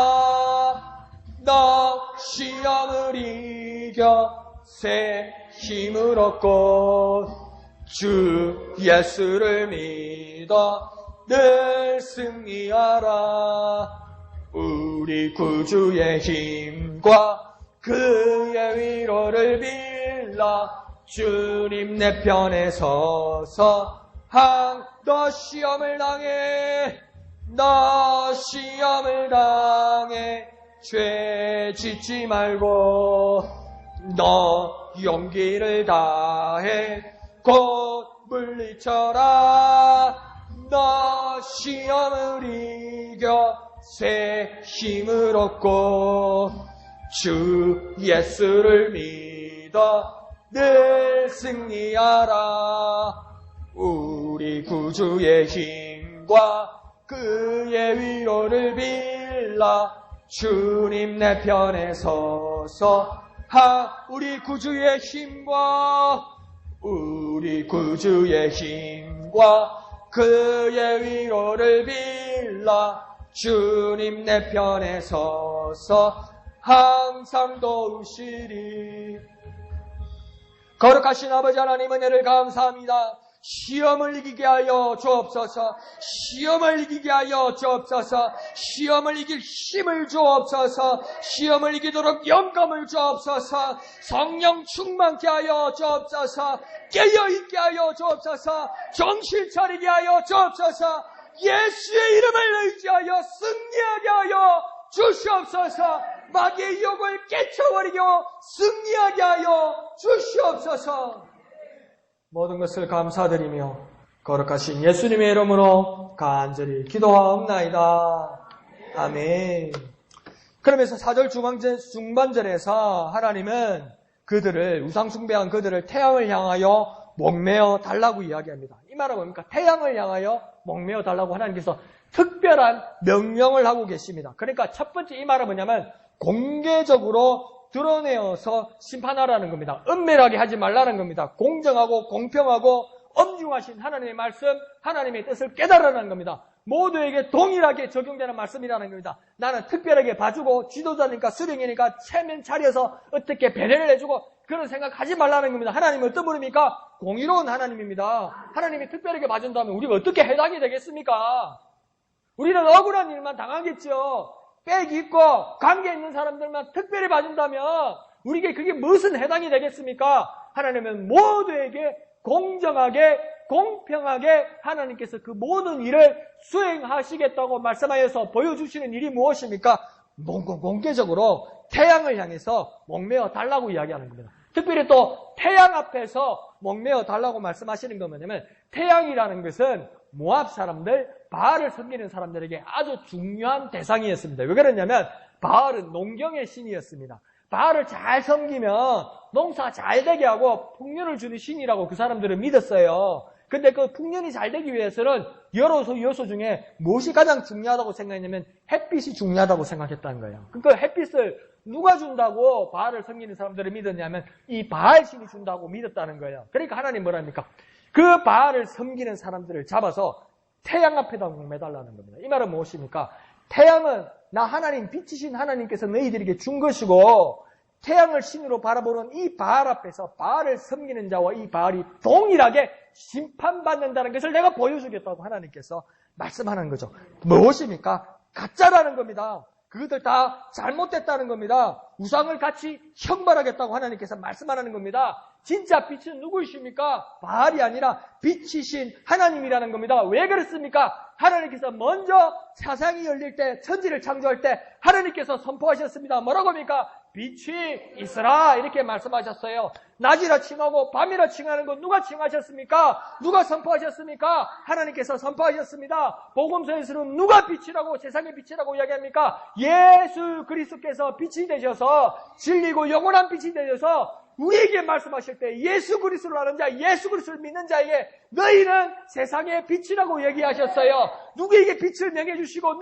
너 시험을 이겨 새 힘을 얻고 주 예수를 믿어 늘 승리하라. 우리 구주의 힘과 그의 위로를 빌라. 주님 내 편에 서서 너 시험을 당해 죄 짓지 말고 너 용기를 다해 곧 물리쳐라. 너 시험을 이겨 새 힘을 얻고 주 예수를 믿어 늘 승리하라. 우리 구주의 힘과 그의 위로를 빌라. 주님 내 편에 서서 우리 구주의 힘과 우리 구주의 힘과 그의 위로를 빌라. 주님 내 편에 서서 항상 도우시리. 거룩하신 아버지 하나님 은혜를 감사합니다. 시험을 이기게 하여 주옵소서. 시험을 이기게 하여 주옵소서. 시험을 이길 힘을 주옵소서. 시험을 이기도록 영감을 주옵소서. 성령 충만케 하여 주옵소서. 깨어있게 하여 주옵소서. 정신 차리게 하여 주옵소서. 예수의 이름을 의지하여 승리하게 하여 주시옵소서. 마귀의 유혹을 깨쳐버리고 승리하게 하여 주시옵소서. 모든 것을 감사드리며 거룩하신 예수님의 이름으로 간절히 기도하옵나이다. 아멘. 그러면서 4절 중반절에서 하나님은 그들을 우상숭배한 그들을 태양을 향하여 목매어 달라고 이야기합니다. 이 말은 뭡니까? 태양을 향하여 목매어 달라고 하나님께서 특별한 명령을 하고 계십니다. 그러니까 첫 번째 이 말은 뭐냐면 공개적으로 드러내어서 심판하라는 겁니다. 은밀하게 하지 말라는 겁니다. 공정하고 공평하고 엄중하신 하나님의 말씀, 하나님의 뜻을 깨달으라는 겁니다. 모두에게 동일하게 적용되는 말씀이라는 겁니다. 나는 특별하게 봐주고 지도자니까 수령이니까 체면 차려서 어떻게 배려를 해주고 그런 생각하지 말라는 겁니다. 하나님은 어떤 분입니까? 공의로운 하나님입니다. 하나님이 특별하게 봐준다면 우리가 어떻게 해당이 되겠습니까? 우리는 억울한 일만 당하겠죠. 빽 있고 관계 있는 사람들만 특별히 봐준다면 우리에게 그게 무슨 해당이 되겠습니까? 하나님은 모두에게 공정하게 공평하게 하나님께서 그 모든 일을 수행하시겠다고 말씀하여서 보여주시는 일이 무엇입니까? 공개적으로 태양을 향해서 목매어 달라고 이야기하는 겁니다. 특별히 또 태양 앞에서 목매어 달라고 말씀하시는 건 뭐냐면 태양이라는 것은 모압 사람들, 바알을 섬기는 사람들에게 아주 중요한 대상이었습니다. 왜 그러냐면 바알은 농경의 신이었습니다. 바알을 잘 섬기면 농사 잘 되게 하고 풍년을 주는 신이라고 그 사람들은 믿었어요. 근데 그 풍년이 잘 되기 위해서는 여러 요소 중에 무엇이 가장 중요하다고 생각했냐면 햇빛이 중요하다고 생각했다는 거예요. 그러니까 햇빛을 누가 준다고 바알을 섬기는 사람들을 믿었냐면 이 바알 신이 준다고 믿었다는 거예요. 그러니까 하나님 뭐랍니까? 그 바알을 섬기는 사람들을 잡아서 태양 앞에다 목매달라는 겁니다. 이 말은 무엇입니까? 태양은 나 하나님 빛이신 하나님께서 너희들에게 준 것이고 태양을 신으로 바라보는 이 바알 앞에서 바알을 섬기는 자와 이 바알이 동일하게 심판받는다는 것을 내가 보여주겠다고 하나님께서 말씀하는 거죠. 무엇입니까? 가짜라는 겁니다. 그것들 다 잘못됐다는 겁니다. 우상을 같이 형벌하겠다고 하나님께서 말씀하는 겁니다. 진짜 빛은 누구이십니까? 바알이 아니라 빛이신 하나님이라는 겁니다. 왜 그렇습니까? 하나님께서 먼저 세상이 열릴 때, 천지를 창조할 때 하나님께서 선포하셨습니다. 뭐라고 합니까? 빛이 있으라 이렇게 말씀하셨어요. 낮이라 칭하고 밤이라 칭하는 건 누가 칭하셨습니까? 누가 선포하셨습니까? 하나님께서 선포하셨습니다. 복음서에서는 누가 빛이라고 세상의 빛이라고 이야기합니까? 예수 그리스도께서 빛이 되셔서 진리고 영원한 빛이 되셔서 우리에게 말씀하실 때 예수 그리스도를 아는 자, 예수 그리스도를 믿는 자에게 너희는 세상의 빛이라고 얘기하셨어요. 누구에게 빛을 명해주시고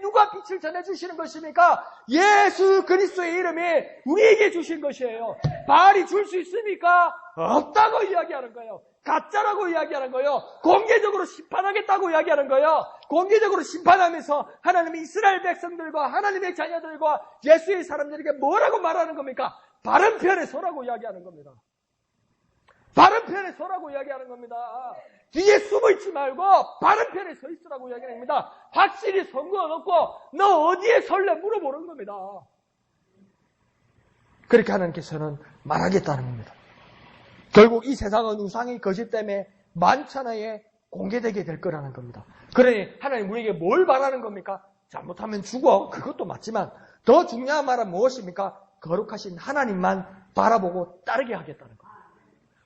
누가 빛을 전해주시는 것입니까? 예수 그리스도의 이름이 우리에게 주신 것이에요. 바알이 줄 수 있습니까? 없다고 이야기하는 거예요. 가짜라고 이야기하는 거예요. 공개적으로 심판하겠다고 이야기하는 거예요. 공개적으로 심판하면서 하나님의 이스라엘 백성들과 하나님의 자녀들과 예수의 사람들에게 뭐라고 말하는 겁니까? 바른 편에 서라고 이야기하는 겁니다. 바른 편에 서라고 이야기하는 겁니다. 뒤에 숨어있지 말고 바른 편에 서 있으라고 이야기하는 겁니다. 확실히 선거 넣고 너 어디에 설래 물어보는 겁니다. 그렇게 하나님께서는 말하겠다는 겁니다. 결국 이 세상은 우상의 거짓 때문에 만천하에 공개되게 될 거라는 겁니다. 그러니 하나님 우리에게 뭘 바라는 겁니까? 잘못하면 죽어. 그것도 맞지만 더 중요한 말은 무엇입니까? 거룩하신 하나님만 바라보고 따르게 하겠다는 겁니다.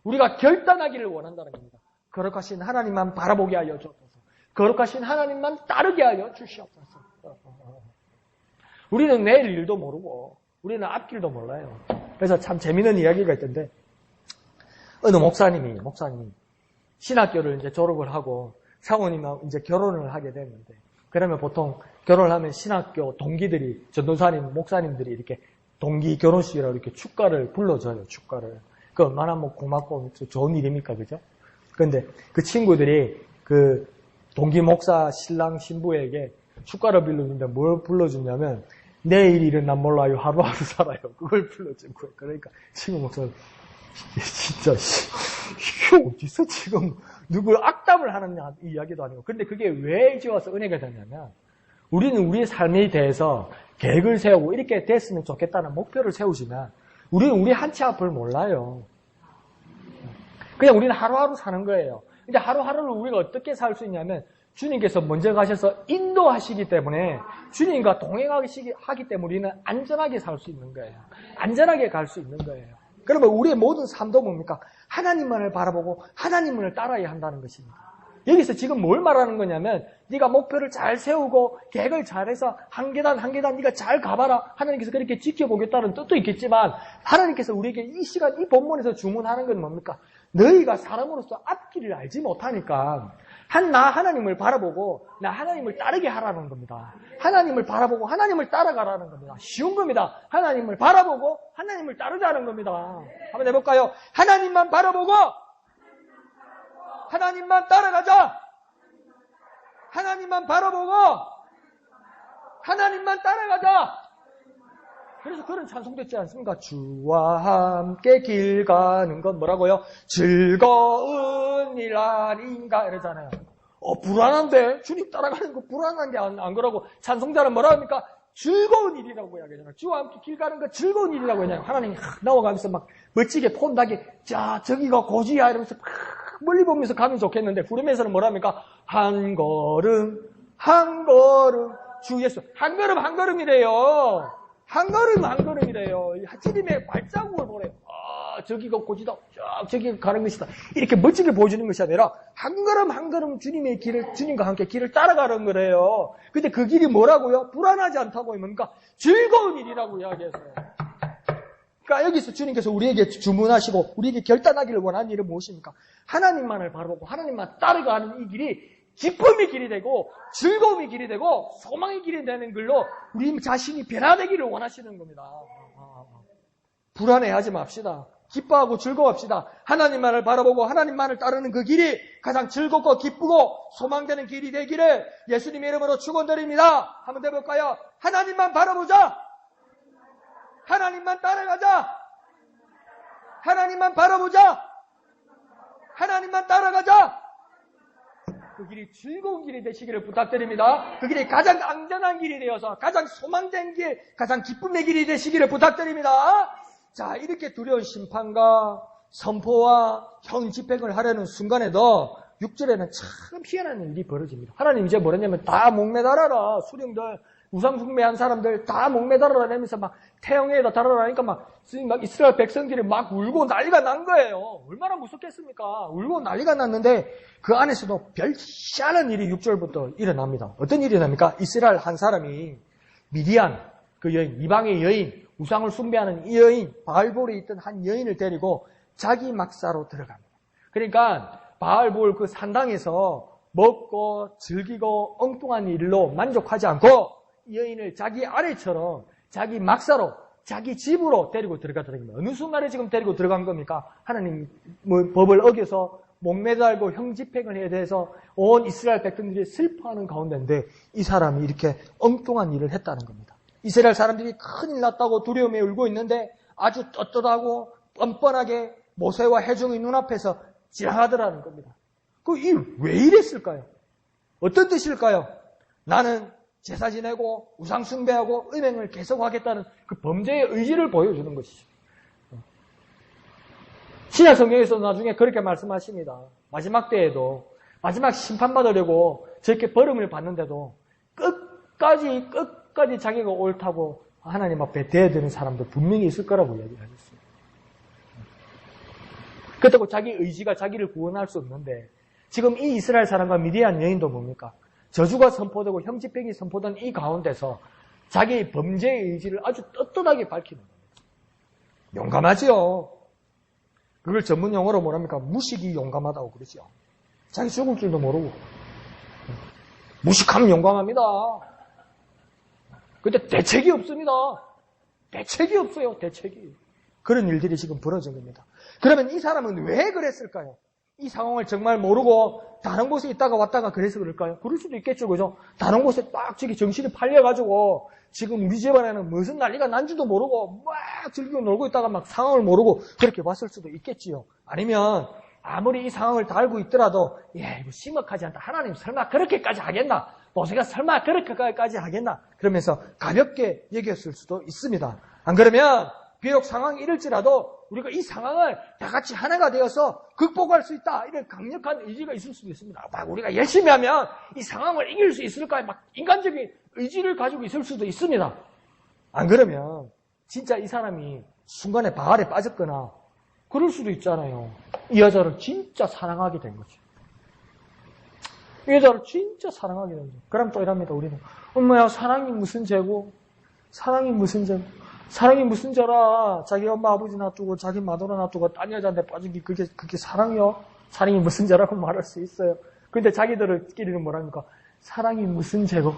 우리가 결단하기를 원한다는 겁니다. 거룩하신 하나님만 바라보게 하여 주옵소서. 거룩하신 하나님만 따르게 하여 주시옵소서. 우리는 내일 일도 모르고 우리는 앞길도 몰라요. 그래서 참 재미있는 이야기가 있던데 어느 목사님이 신학교를 이제 졸업을 하고 사모님하고 이제 결혼을 하게 됐는데 그러면 보통 결혼을 하면 신학교 동기들이 전도사님, 목사님들이 이렇게 동기 결혼식이라고 이렇게 축가를 불러줘요. 축가를. 그 얼마나 뭐 고맙고 좋은 일입니까, 그죠? 그런데 그 친구들이 그 동기 목사 신랑 신부에게 축가를 불러주는데 뭘 불러주냐면 내일 일은 난 몰라요. 하루하루 살아요. 그걸 불러준 거예요. 그러니까 친구 목사는 진짜 이게 어디서 지금 누구 악담을 하는 이야기도 아니고 근데 그게 왜 이제 와서 은혜가 되냐면 우리는 우리의 삶에 대해서 계획을 세우고 이렇게 됐으면 좋겠다는 목표를 세우지만 우리는 우리 한 치 앞을 몰라요. 그냥 우리는 하루하루 사는 거예요. 근데 하루하루를 우리가 어떻게 살 수 있냐면 주님께서 먼저 가셔서 인도하시기 때문에 주님과 동행하기 때문에 우리는 안전하게 살 수 있는 거예요. 안전하게 갈 수 있는 거예요. 그러면 우리의 모든 삶도 뭡니까? 하나님만을 바라보고 하나님을 따라야 한다는 것입니다. 여기서 지금 뭘 말하는 거냐면 네가 목표를 잘 세우고 계획을 잘해서 한 계단 한 계단 네가 잘 가봐라. 하나님께서 그렇게 지켜보겠다는 뜻도 있겠지만 하나님께서 우리에게 이 시간 이 본문에서 주문하는 건 뭡니까? 너희가 사람으로서 앞길을 알지 못하니까 나 하나님을 바라보고 나 하나님을 따르게 하라는 겁니다. 하나님을 바라보고 하나님을 따라가라는 겁니다. 쉬운 겁니다. 하나님을 바라보고 하나님을 따르자는 겁니다. 한번 해볼까요? 하나님만 바라보고 하나님만 따라가자. 하나님만 바라보고 하나님만 따라가자. 그래서 그런 찬송됐지 않습니까? 주와 함께 길 가는 건 뭐라고요? 즐거운 일 아닌가 이러잖아요. 불안한데? 주님 따라가는 거 불안한 게 안 그러고 찬송자는 뭐라 합니까? 즐거운 일이라고 이야기하잖아요. 주와 함께 길 가는 거 즐거운 일이라고 하잖아요. 하나님이 나와가면서 막 멋지게 폰다게 자 저기가 고지야 이러면서 막 멀리 보면서 가면 좋겠는데 부르면서는 뭐라 합니까? 한 걸음 한 걸음 주 예수 한 걸음 한 걸음이래요. 한 걸음 한 걸음이래요. 주님의 발자국을 보래요. 저기가 고지다. 저기가 가는 것이다. 이렇게 멋지게 보여주는 것이 아니라 한 걸음 한 걸음 주님의 길을 주님과 함께 길을 따라가는 거래요. 근데 그 길이 뭐라고요? 불안하지 않다고 뭡니까? 즐거운 일이라고 이야기했어요. 그러니까 여기서 주님께서 우리에게 주문하시고 우리에게 결단하기를 원하는 일은 무엇입니까? 하나님만을 바라보고 하나님만 따라가는 이 길이 기쁨의 길이 되고 즐거움의 길이 되고 소망의 길이 되는 걸로 우리 자신이 변화되기를 원하시는 겁니다. 불안해하지 맙시다. 기뻐하고 즐거워합시다. 하나님만을 바라보고 하나님만을 따르는 그 길이 가장 즐겁고 기쁘고 소망되는 길이 되기를 예수님의 이름으로 축원드립니다. 한번 해볼까요? 하나님만 바라보자. 하나님만 따라가자. 하나님만 바라보자. 하나님만 따라가자. 그 길이 즐거운 길이 되시기를 부탁드립니다. 그 길이 가장 안전한 길이 되어서 가장 소망된 길, 가장 기쁨의 길이 되시기를 부탁드립니다. 자, 이렇게 두려운 심판과 선포와 형 집행을 하려는 순간에도 6절에는 참 희한한 일이 벌어집니다. 하나님 이제 뭐랬냐면 다 목매달아라. 수령들, 우상 숭배한 사람들 다 목매달아라 하면서 막 태영에다 달아라니까 막 이스라엘 백성들이 막 울고 난리가 난 거예요. 얼마나 무섭겠습니까? 울고 난리가 났는데 그 안에서도 별 희한한 일이 6절부터 일어납니다. 어떤 일이 납니까? 이스라엘 한 사람이 미디안, 그 여인, 이방의 여인, 우상을 숭배하는 이 여인, 바알볼에 있던 한 여인을 데리고 자기 막사로 들어갑니다. 그러니까 바알볼 그 산당에서 먹고 즐기고 엉뚱한 일로 만족하지 않고 이 여인을 자기 아내처럼 자기 막사로 자기 집으로 데리고 들어가더라는 겁니다. 어느 순간에 지금 데리고 들어간 겁니까? 하나님 법을 어겨서 목매달고 형집행을 해야 돼서 온 이스라엘 백성들이 슬퍼하는 가운데인데 이 사람이 이렇게 엉뚱한 일을 했다는 겁니다. 이스라엘 사람들이 큰일 났다고 두려움에 울고 있는데 아주 떳떳하고 뻔뻔하게 모세와 회중의 눈앞에서 지나가더라는 겁니다. 그 일 왜 이랬을까요? 어떤 뜻일까요? 나는 제사 지내고 우상 숭배하고 음행을 계속하겠다는 그 범죄의 의지를 보여주는 것이죠. 신약 성경에서 나중에 그렇게 말씀하십니다. 마지막 때에도 마지막 심판받으려고 저렇게 벌음을 받는데도 끝까지 자기가 옳다고 하나님 앞에 대드는 사람도 분명히 있을 거라고 이야기하셨어요. 그렇다고 자기 의지가 자기를 구원할 수 없는데 지금 이 이스라엘 사람과 미디안 여인도 뭡니까? 저주가 선포되고 형집행이 선포된 이 가운데서 자기의 범죄의 의지를 아주 떳떳하게 밝히는 겁니다. 용감하지요. 그걸 전문 용어로 뭐랍니까? 무식이 용감하다고 그러죠. 자기 죽을 줄도 모르고. 무식하면 용감합니다. 근데 대책이 없습니다. 대책이 없어요. 대책이. 그런 일들이 지금 벌어진 겁니다. 그러면 이 사람은 왜 그랬을까요? 이 상황을 정말 모르고 다른 곳에 있다가 왔다가 그래서 그럴까요? 그럴 수도 있겠죠. 그죠? 다른 곳에 딱 저기 정신이 팔려가지고 지금 우리 집안에는 무슨 난리가 난지도 모르고 막 즐기고 놀고 있다가 막 상황을 모르고 그렇게 왔을 수도 있겠지요. 아니면 아무리 이 상황을 다 알고 있더라도 이거 심각하지 않다. 하나님 설마 그렇게까지 하겠나? 모세가 설마 그렇게까지 하겠나? 그러면서 가볍게 여겼을 수도 있습니다. 안 그러면 비록 상황이 이럴지라도 우리가 이 상황을 다 같이 하나가 되어서 극복할 수 있다. 이런 강력한 의지가 있을 수도 있습니다. 막 우리가 열심히 하면 이 상황을 이길 수 있을까? 막 인간적인 의지를 가지고 있을 수도 있습니다. 안 그러면 진짜 이 사람이 순간에 바알에 빠졌거나 그럴 수도 있잖아요. 이 여자를 진짜 사랑하게 된 거죠. 이 여자를 진짜 사랑하게 된 거죠. 그럼 또 이랍니다. 우리는 엄마야 사랑이 무슨 죄고? 사랑이 무슨 죄고? 사랑이 무슨 죄라? 자기 엄마 아버지 놔두고 자기 마누라 놔두고 딴 여자한테 빠진 게 그게 사랑이요? 사랑이 무슨 죄라고 말할 수 있어요. 근데 자기들끼리는 뭐랍니까? 사랑이 무슨 죄고?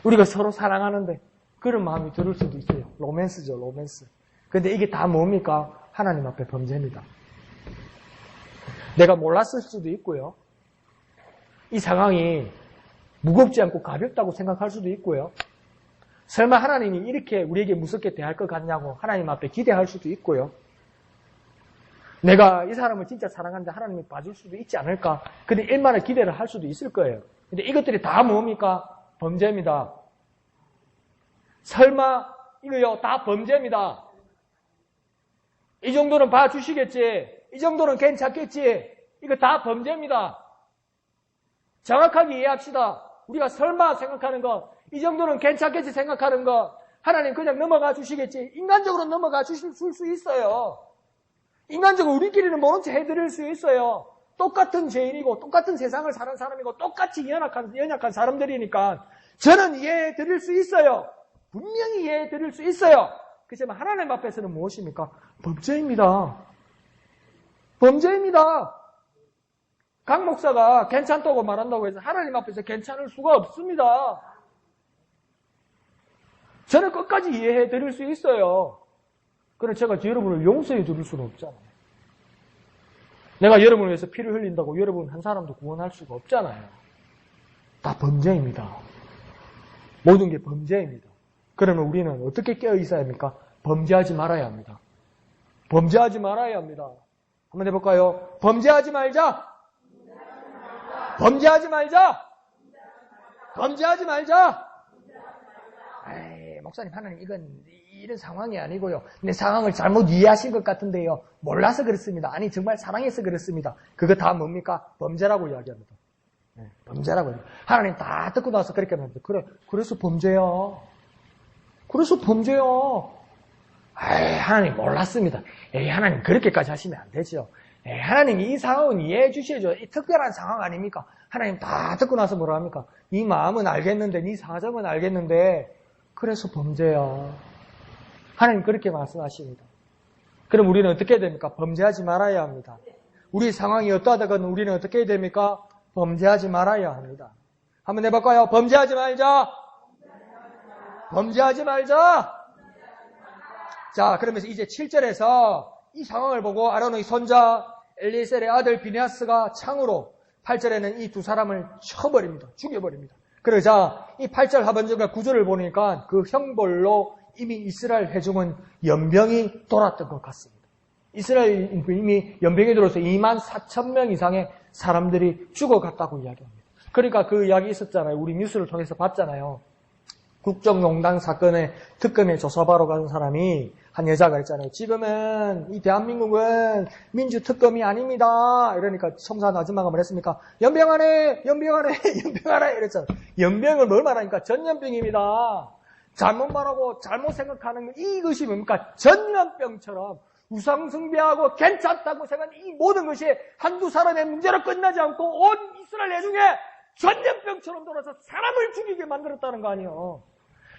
우리가 서로 사랑하는데 그런 마음이 들을 수도 있어요. 로맨스죠, 로맨스. 근데 이게 다 뭡니까? 하나님 앞에 범죄입니다. 내가 몰랐을 수도 있고요. 이 상황이 무겁지 않고 가볍다고 생각할 수도 있고요. 설마 하나님이 이렇게 우리에게 무섭게 대할 것 같냐고 하나님 앞에 기대할 수도 있고요. 내가 이 사람을 진짜 사랑하는데 하나님이 봐줄 수도 있지 않을까. 근데 일만을 기대를 할 수도 있을 거예요. 근데 이것들이 다 뭡니까? 범죄입니다. 설마 이거요 다 범죄입니다. 이 정도는 봐주시겠지. 이 정도는 괜찮겠지. 이거 다 범죄입니다. 정확하게 이해합시다. 우리가 설마 생각하는 거, 이 정도는 괜찮겠지 생각하는 거, 하나님 그냥 넘어가 주시겠지. 인간적으로 넘어가 주실 수 있어요. 인간적으로 우리끼리는 모른 체 해드릴 수 있어요. 똑같은 죄인이고 똑같은 세상을 사는 사람이고 똑같이 연약한 사람들이니까 저는 이해해 드릴 수 있어요. 분명히 이해해 드릴 수 있어요. 그렇지만 하나님 앞에서는 무엇입니까? 범죄입니다. 범죄입니다. 강 목사가 괜찮다고 말한다고 해서 하나님 앞에서 괜찮을 수가 없습니다. 저는 끝까지 이해해 드릴 수 있어요. 그런데 제가 여러분을 용서해 드릴 수는 없잖아요. 내가 여러분을 위해서 피를 흘린다고 여러분 한 사람도 구원할 수가 없잖아요. 다 범죄입니다. 모든 게 범죄입니다. 그러면 우리는 어떻게 깨어 있어야 합니까? 범죄하지 말아야 합니다. 범죄하지 말아야 합니다. 한번 해볼까요? 범죄하지 말자. 범죄하지 말자. 범죄하지 말자. 에이, 목사님 하나님 이런 상황이 아니고요. 내 상황을 잘못 이해하신 것 같은데요. 몰라서 그렇습니다. 아니 정말 사랑해서 그렇습니다. 그거 다 뭡니까? 범죄라고 이야기합니다. 네, 범죄라고. 하나님 다 듣고 나서 그렇게 합니다. 그래서 범죄야. 그래서 범죄야. 에이, 하나님 몰랐습니다. 에이, 하나님 그렇게까지 하시면 안 되죠. 에이, 하나님이 이 상황은 이해해 주셔야죠. 이 특별한 상황 아닙니까? 하나님 다 듣고 나서 뭐라 합니까? 네 마음은 알겠는데, 네 사정은 알겠는데, 그래서 범죄야. 하나님 그렇게 말씀하십니다. 그럼 우리는 어떻게 해야 됩니까? 범죄하지 말아야 합니다. 우리 상황이 어떠하다건 우리는 어떻게 해야 됩니까? 범죄하지 말아야 합니다. 한번 해볼까요? 범죄하지 말자. 범죄하지 말자. 자, 그러면서 이제 7절에서 이 상황을 보고 아론의 손자 엘리에셀의 아들 비느하스가 창으로 8절에는 이 두 사람을 쳐버립니다. 죽여버립니다. 그러자 이 8절 하반절과 9절을 보니까 그 형벌로 이미 이스라엘 회중은 연병이 돌았던 것 같습니다. 이스라엘 이미 연병이 들어서 24,000명 이상의 사람들이 죽어갔다고 이야기합니다. 그러니까 그 이야기 있었잖아요. 우리 뉴스를 통해서 봤잖아요. 국정농단 사건의 특검에 조사하러 가는 사람이 한 여자가 있잖아요. 지금은 이 대한민국은 민주특검이 아닙니다. 이러니까 청소한 아줌마가 뭐랬습니까? 연병하네 이랬잖아요. 연병을 뭘 말하니까 전염병입니다. 잘못 말하고 잘못 생각하는 것, 이것이 뭡니까? 전염병처럼 우상숭배하고 괜찮다고 생각하는 이 모든 것이 한두 사람의 문제로 끝나지 않고 온 이스라엘 내중에 전염병처럼 돌아서 사람을 죽이게 만들었다는 거 아니에요.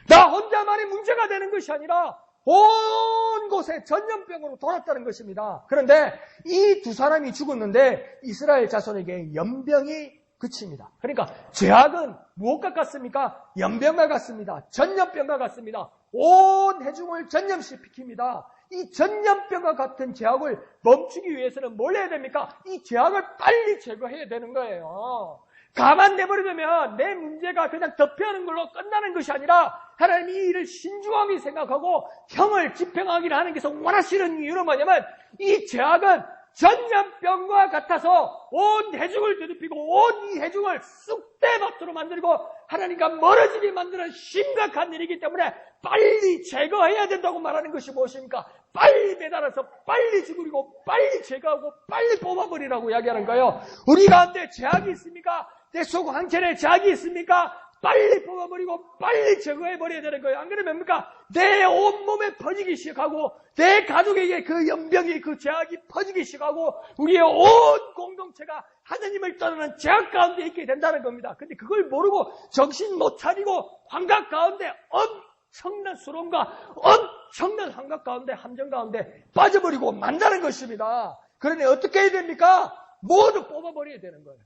나 혼자만의 문제가 되는 것이 아니라 온 곳에 전염병으로 돌았다는 것입니다. 그런데 이 두 사람이 죽었는데 이스라엘 자손에게 연병이 그칩니다. 그러니까 죄악은 무엇과 같습니까? 연병과 같습니다. 전염병과 같습니다. 온 회중을 전염시킵니다. 이 전염병과 같은 죄악을 멈추기 위해서는 뭘 해야 됩니까? 이 죄악을 빨리 제거해야 되는 거예요. 가만 내버리면 내 문제가 그냥 덮여하는 걸로 끝나는 것이 아니라 하나님이 이 일을 신중하게 생각하고 형을 집행하기를 하는 것을 원하시는 이유는 뭐냐면 이 죄악은 전염병과 같아서 온 회중을 뒤덮이고 온 이 회중을 쑥대밭으로 만들고 하나님과 멀어지게 만드는 심각한 일이기 때문에 빨리 제거해야 된다고 말하는 것이 무엇입니까? 빨리 매달아서 빨리 죽이고 빨리 제거하고 빨리 뽑아버리라고 이야기하는 거예요. 우리 가운데 죄악이 있습니까? 내 속 한켠에 죄악이 있습니까? 빨리 뽑아버리고 빨리 제거해버려야 되는 거예요. 안 그러면 뭡니까? 내 온몸에 퍼지기 시작하고 내 가족에게 그 연병이 그 죄악이 퍼지기 시작하고 우리의 온 공동체가 하나님을 떠나는 죄악 가운데 있게 된다는 겁니다. 근데 그걸 모르고 정신 못 차리고 환각 가운데 엄청난 수렁과 엄청난 환각 가운데 함정 가운데 빠져버리고 만다는 것입니다. 그러니 어떻게 해야 됩니까? 모두 뽑아버려야 되는 거예요.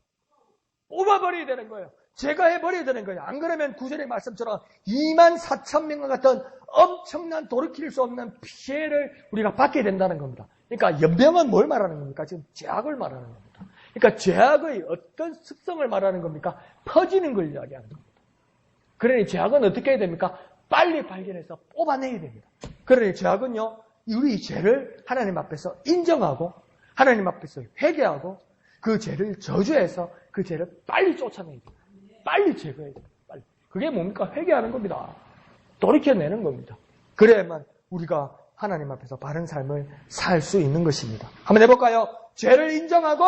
뽑아버려야 되는 거예요. 제거해버려야 되는 거예요. 안 그러면 구절의 말씀처럼 24,000명과 같은 엄청난 돌이킬 수 없는 피해를 우리가 받게 된다는 겁니다. 그러니까 연병은 뭘 말하는 겁니까? 지금 죄악을 말하는 겁니다. 그러니까 죄악의 어떤 습성을 말하는 겁니까? 퍼지는 걸 이야기하는 겁니다. 그러니 죄악은 어떻게 해야 됩니까? 빨리 발견해서 뽑아내야 됩니다. 그러니 죄악은요, 우리 죄를 하나님 앞에서 인정하고 하나님 앞에서 회개하고 그 죄를 저주해서 그 죄를 빨리 쫓아내야 됩니다. 빨리 제거해야 됩니다. 빨리. 그게 뭡니까? 회개하는 겁니다. 돌이켜내는 겁니다. 그래야만 우리가 하나님 앞에서 바른 삶을 살 수 있는 것입니다. 한번 해볼까요? 죄를 인정하고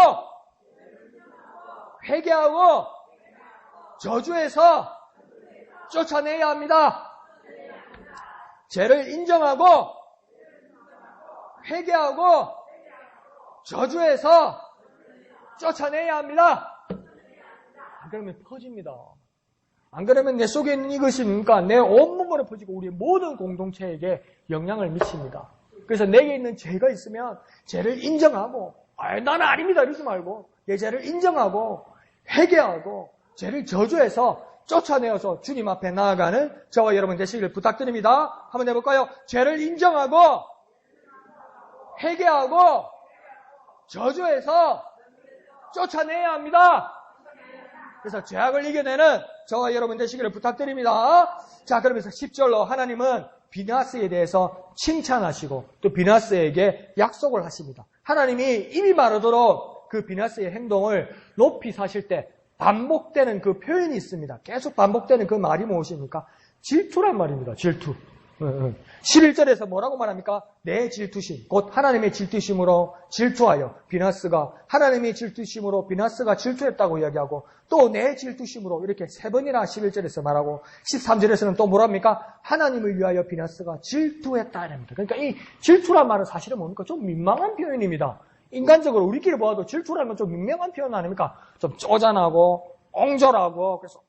회개하고 저주해서 쫓아내야 합니다. 죄를 인정하고 회개하고 저주해서 쫓아내야 합니다. 안 그러면 퍼집니다. 안 그러면 내 속에 있는 이것이 뭡니까? 내 온몸으로 퍼지고 우리 모든 공동체에게 영향을 미칩니다. 그래서 내게 있는 죄가 있으면 죄를 인정하고 나는 아닙니다 이러지 말고 내 죄를 인정하고 회개하고 죄를 저주해서 쫓아내어서 주님 앞에 나아가는 저와 여러분 되시기를 부탁드립니다. 한번 해볼까요? 죄를 인정하고 회개하고 저주해서 쫓아내야 합니다. 그래서 죄악을 이겨내는 저와 여러분 되시기를 부탁드립니다. 자, 그러면서 10절로 하나님은 비나스에 대해서 칭찬하시고 또 비나스에게 약속을 하십니다. 하나님이 입이 마르도록 그 비나스의 행동을 높이 사실 때 반복되는 그 표현이 있습니다. 계속 반복되는 그 말이 무엇입니까? 질투란 말입니다. 질투. 11절에서 뭐라고 말합니까? 내 질투심, 곧 하나님의 질투심으로 질투하여 비나스가 하나님의 질투심으로 비나스가 질투했다고 이야기하고 또 내 질투심으로 이렇게 세 번이나 11절에서 말하고 13절에서는 또 뭐랍니까? 하나님을 위하여 비나스가 질투했다 이랍니다. 그러니까 이 질투란 말은 사실은 뭡니까? 좀 민망한 표현입니다. 인간적으로 우리끼리 보아도 질투라는 건 좀 민망한 표현 아닙니까? 좀 쪼잔하고 엉절하고 그래서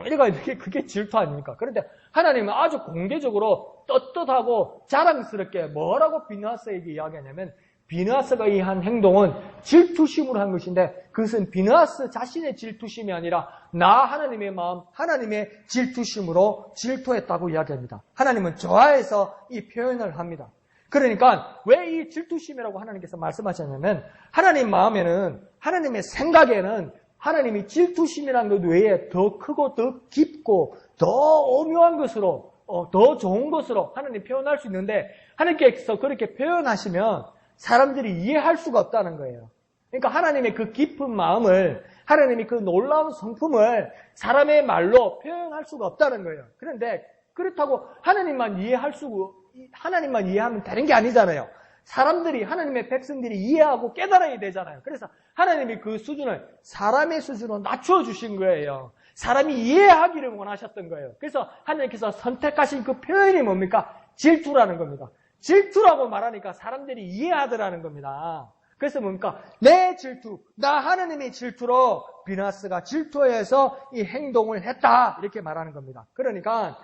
이래가 그게 질투 아닙니까? 그런데 하나님은 아주 공개적으로 떳떳하고 자랑스럽게 뭐라고 비나스에게 이야기하냐면 비나스가 이 한 행동은 질투심으로 한 것인데 그것은 비나스 자신의 질투심이 아니라 나 하나님의 마음, 하나님의 질투심으로 질투했다고 이야기합니다. 하나님은 좋아해서 이 표현을 합니다. 그러니까 왜 이 질투심이라고 하나님께서 말씀하셨냐면 하나님 마음에는 하나님의 생각에는 하나님이 질투심이라는 것 외에 더 크고 더 깊고 더 오묘한 것으로 더 좋은 것으로 하나님 표현할 수 있는데 하나님께서 그렇게 표현하시면 사람들이 이해할 수가 없다는 거예요. 그러니까 하나님의 그 깊은 마음을 하나님이 그 놀라운 성품을 사람의 말로 표현할 수가 없다는 거예요. 그런데 그렇다고 하나님만 이해하면 되는 게 아니잖아요. 사람들이 하나님의 백성들이 이해하고 깨달아야 되잖아요. 그래서 하나님이 그 수준을 사람의 수준으로 낮춰주신 거예요. 사람이 이해하기를 원하셨던 거예요. 그래서 하나님께서 선택하신 그 표현이 뭡니까? 질투라는 겁니다. 질투라고 말하니까 사람들이 이해하더라는 겁니다. 그래서 뭡니까? 내 질투, 나 하나님의 질투로 비나스가 질투해서 이 행동을 했다. 이렇게 말하는 겁니다. 그러니까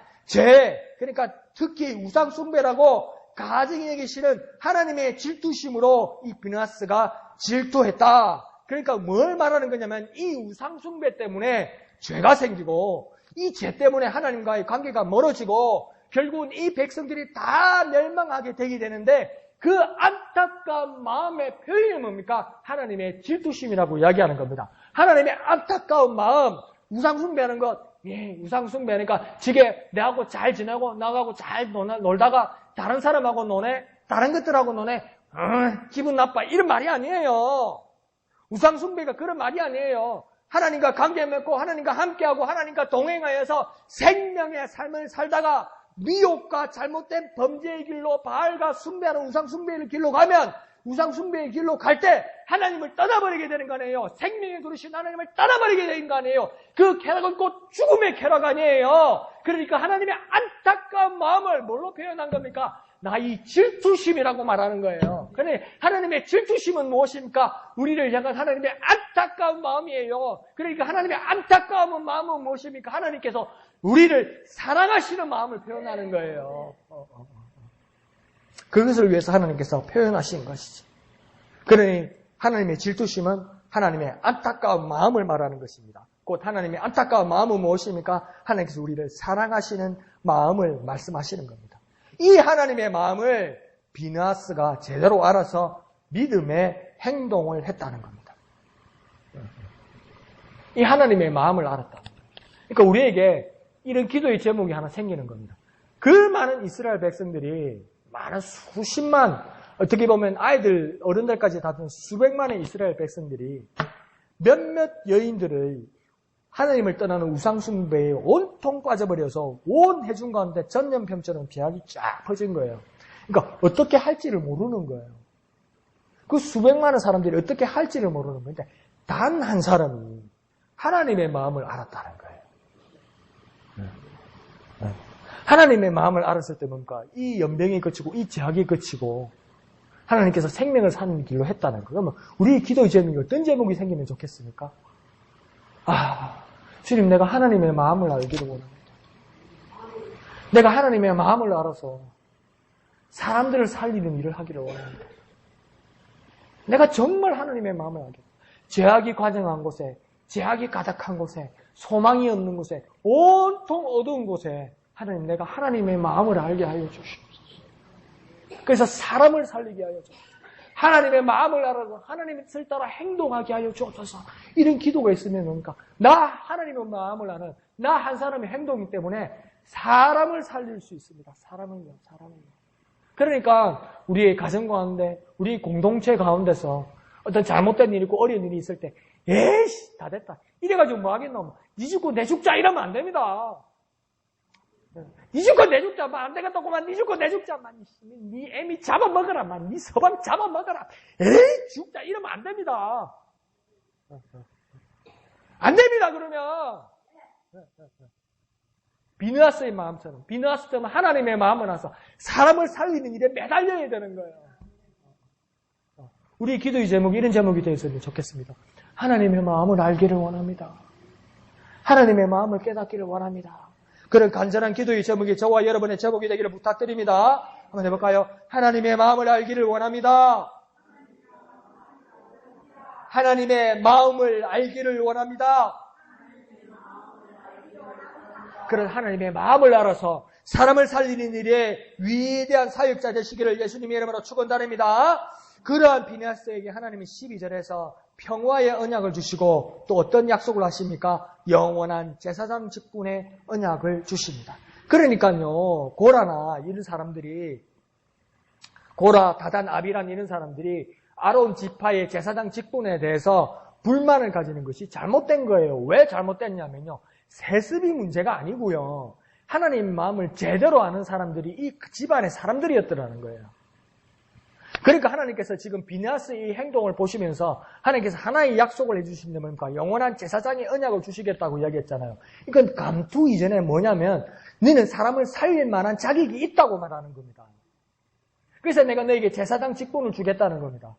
그러니까 특히 우상숭배라고 가증에게 실은 하나님의 질투심으로 이 비나스가 질투했다. 그러니까 뭘 말하는 거냐면 이 우상숭배 때문에 죄가 생기고 이 죄 때문에 하나님과의 관계가 멀어지고 결국은 이 백성들이 다 멸망하게 되게 되는데 그 안타까운 마음의 표현이 뭡니까? 하나님의 질투심이라고 이야기하는 겁니다. 하나님의 안타까운 마음, 우상숭배하는 것, 우상숭배하니까 지게 내하고 잘 지내고 나하고 잘 놀다가 다른 사람하고 노네, 다른 것들하고 노네, 기분 나빠 이런 말이 아니에요. 우상숭배가 그런 말이 아니에요. 하나님과 관계 맺고 하나님과 함께하고 하나님과 동행하여서 생명의 삶을 살다가 미혹과 잘못된 범죄의 길로 바알과 숭배하는 우상숭배의 길로 가면 우상숭배의 길로 갈 때 하나님을 떠나버리게 되는 거 아니에요. 생명의 그릇인 하나님을 떠나버리게 되는 거 아니에요. 그 쾌락은 곧 죽음의 쾌락 아니에요. 그러니까 하나님의 안타까운 마음을 뭘로 표현한 겁니까? 나의 질투심이라고 말하는 거예요. 그런데 하나님의 질투심은 무엇입니까? 우리를 향한 하나님의 안타까운 마음이에요. 그러니까 하나님의 안타까운 마음은 무엇입니까? 하나님께서 우리를 사랑하시는 마음을 표현하는 거예요. 그것을 위해서 하나님께서 표현하신 것이지. 그러니 하나님의 질투심은 하나님의 안타까운 마음을 말하는 것입니다. 곧 하나님의 안타까운 마음은 무엇입니까? 하나님께서 우리를 사랑하시는 마음을 말씀하시는 겁니다. 이 하나님의 마음을 비나스가 제대로 알아서 믿음의 행동을 했다는 겁니다. 이 하나님의 마음을 알았다는 겁니다. 그러니까 우리에게 이런 기도의 제목이 하나 생기는 겁니다. 그 많은 이스라엘 백성들이 많은 수십만, 어떻게 보면 아이들, 어른들까지 다 든 수백만의 이스라엘 백성들이 몇몇 여인들을 하나님을 떠나는 우상숭배에 온통 빠져버려서 온 회중 가운데 전염병처럼 비약이 쫙 퍼진 거예요. 그러니까 어떻게 할지를 모르는 거예요. 그 수백만의 사람들이 어떻게 할지를 모르는 건데 단 한 사람이 하나님의 마음을 알았다는 거예요. 하나님의 마음을 알았을 때 뭔가 이 연병이 그치고 이 제약이 그치고 하나님께서 생명을 사는 길로 했다는 거예요. 그러면 우리 기도의 제목이 어떤 제목이 생기면 좋겠습니까? 주님, 내가 하나님의 마음을 알기를 원합니다. 내가 하나님의 마음을 알아서 사람들을 살리는 일을 하기를 원합니다. 내가 정말 하나님의 마음을 알겠다. 죄악이 과정한 곳에, 죄악이 가득한 곳에, 소망이 없는 곳에, 온통 어두운 곳에 하나님, 내가 하나님의 마음을 알게 하여 주시옵소서. 그래서 사람을 살리게 하여 주옵소서. 하나님의 마음을 알아서 하나님의 뜻을 따라 행동하게 하여 주옵소서. 이런 기도가 있으면 뭡니까? 나 하나님의 마음을 아는 나 한 사람의 행동이기 때문에 사람을 살릴 수 있습니다. 사람을요. 그러니까 우리의 가정 가운데, 우리 공동체 가운데서 어떤 잘못된 일이 있고 어려운 일이 있을 때 에이씨 다 됐다. 이래가지고 뭐 하겠노? 니 죽고 내 죽자 이러면 안 됩니다. 니 죽고 내 죽자만 안 되겠다고만 니 죽고 내 죽자만 니 애미 잡아먹어라만 니 서방 잡아먹어라. 에이 죽자 이러면 안 됩니다. 안 됩니다. 그러면 비느하스의 마음처럼 비느하스처럼 하나님의 마음을 나서 사람을 살리는 일에 매달려야 되는 거예요. 우리 기도의 제목이 이런 제목이 되었으면 좋겠습니다. 하나님의 마음을 알기를 원합니다. 하나님의 마음을 깨닫기를 원합니다. 그런 간절한 기도의 제목이 저와 여러분의 제목이 되기를 부탁드립니다. 한번 해볼까요? 하나님의 마음을 알기를 원합니다. 하나님의 마음을 알기를 원합니다. 그런 하나님의 마음을 알아서 사람을 살리는 일에 위대한 사역자 되시기를 예수님의 이름으로 축원드립니다. 그러한 비느하스에게 하나님이 12절에서 평화의 언약을 주시고 또 어떤 약속을 하십니까? 영원한 제사장 직분의 언약을 주십니다. 그러니까요, 고라나 이런 사람들이, 고라, 다단, 아비란 이런 사람들이 아론 지파의 제사장 직분에 대해서 불만을 가지는 것이 잘못된 거예요. 왜 잘못됐냐면요, 세습이 문제가 아니고요, 하나님 마음을 제대로 아는 사람들이 이 집안의 사람들이었더라는 거예요. 그러니까 하나님께서 지금 비느하스의 이 행동을 보시면서 하나님께서 하나의 약속을 해주신 게 뭡니까? 영원한 제사장의 언약을 주시겠다고 이야기했잖아요. 이건 감투 이전에 뭐냐면 너는 사람을 살릴 만한 자격이 있다고 말하는 겁니다. 그래서 내가 너에게 제사장 직분을 주겠다는 겁니다.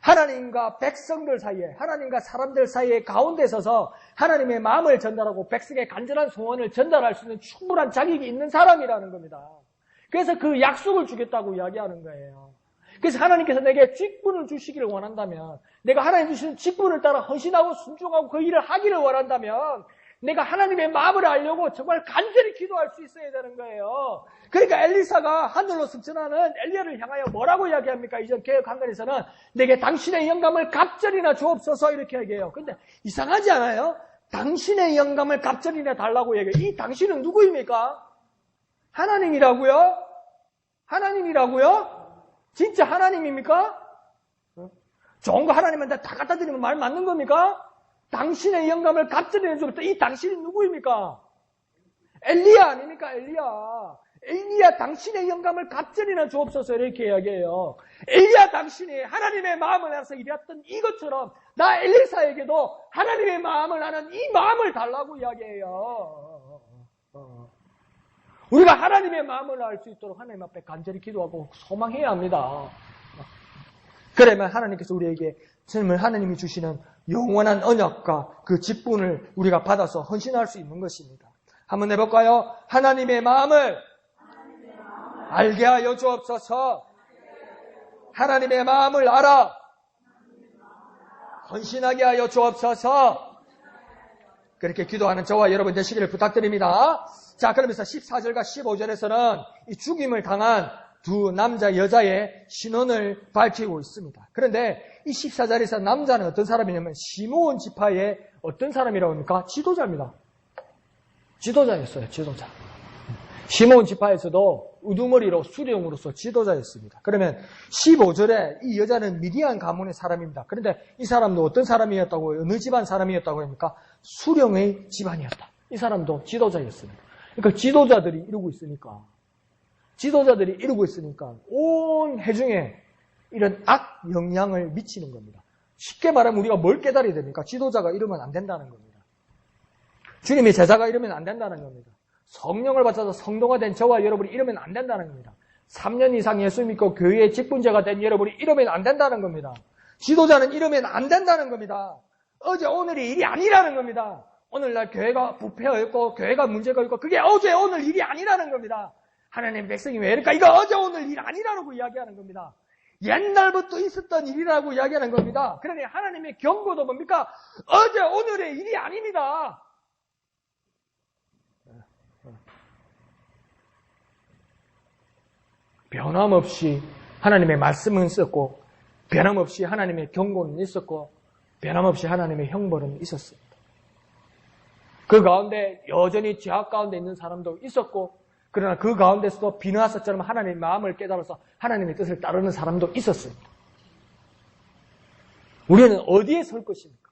하나님과 백성들 사이에, 하나님과 사람들 사이에 가운데 서서 하나님의 마음을 전달하고 백성의 간절한 소원을 전달할 수 있는 충분한 자격이 있는 사람이라는 겁니다. 그래서 그 약속을 주겠다고 이야기하는 거예요. 그래서 하나님께서 내게 직분을 주시기를 원한다면, 내가 하나님 주시는 직분을 따라 헌신하고 순종하고 그 일을 하기를 원한다면 내가 하나님의 마음을 알려고 정말 간절히 기도할 수 있어야 되는 거예요. 그러니까 엘리사가 하늘로 승천하는 엘리야를 향하여 뭐라고 이야기합니까? 이전 개혁 한글에서는 내게 당신의 영감을 갑절이나 주옵소서 이렇게 얘기해요. 근데 이상하지 않아요? 당신의 영감을 갑절이나 달라고 얘기해요. 이 당신은 누구입니까? 하나님이라고요? 하나님이라고요? 진짜 하나님입니까? 좋은 거 하나님한테 다 갖다 드리면 말 맞는 겁니까? 당신의 영감을 갑절이나 주옵소서. 이 당신이 누구입니까? 엘리야 아닙니까? 엘리야 당신의 영감을 갑절이나 주옵소서 이렇게 이야기해요. 엘리야 당신이 하나님의 마음을 알아서 일했던 이것처럼 나 엘리사에게도 하나님의 마음을 아는 이 마음을 달라고 이야기해요. 우리가 하나님의 마음을 알 수 있도록 하나님 앞에 간절히 기도하고 소망해야 합니다. 그러면 하나님께서 우리에게 정말 하나님이 주시는 영원한 언약과 그 직분을 우리가 받아서 헌신할 수 있는 것입니다. 한번 해볼까요? 하나님의 마음을 알게 하여 주옵소서. 하나님의 마음을 알아 헌신하게 하여 주옵소서. 그렇게 기도하는 저와 여러분 되시기를 부탁드립니다. 자, 그러면서 14절과 15절에서는 이 죽임을 당한 두 남자, 여자의 신원을 밝히고 있습니다. 그런데 이 14절에서 남자는 어떤 사람이냐면 시므온 지파의 어떤 사람이라고 합니까? 지도자입니다. 지도자였어요. 지도자. 시므온 지파에서도 우두머리로 수령으로서 지도자였습니다. 그러면 15절에 이 여자는 미디안 가문의 사람입니다. 그런데 이 사람도 어떤 사람이었다고, 어느 집안 사람이었다고 합니까? 수령의 집안이었다. 이 사람도 지도자였습니다. 그러니까 지도자들이 이루고 있으니까 온 회중에 이런 악 영향을 미치는 겁니다. 쉽게 말하면 우리가 뭘 깨달아야 됩니까? 지도자가 이러면 안 된다는 겁니다. 주님의 제자가 이러면 안 된다는 겁니다. 성령을 받아서 성도가 된 저와 여러분이 이러면 안 된다는 겁니다. 3년 이상 예수 믿고 교회의 직분자가 된 여러분이 이러면 안 된다는 겁니다. 지도자는 이러면 안 된다는 겁니다. 어제 오늘이 일이 아니라는 겁니다. 오늘날 교회가 부패하였고 교회가 문제가 있고 그게 어제 오늘 일이 아니라는 겁니다. 하나님의 백성이 왜 이럴까? 이거 어제 오늘 일 아니라고 이야기하는 겁니다. 옛날부터 있었던 일이라고 이야기하는 겁니다. 그러니 하나님의 경고도 뭡니까? 어제 오늘의 일이 아닙니다. 변함없이 하나님의 말씀은 있었고 변함없이 하나님의 경고는 있었고 변함없이 하나님의 형벌은 있었습니다. 그 가운데 여전히 죄악 가운데 있는 사람도 있었고 그러나 그 가운데서도 비느하사처럼 하나님의 마음을 깨달아서 하나님의 뜻을 따르는 사람도 있었습니다. 우리는 어디에 설 것입니까?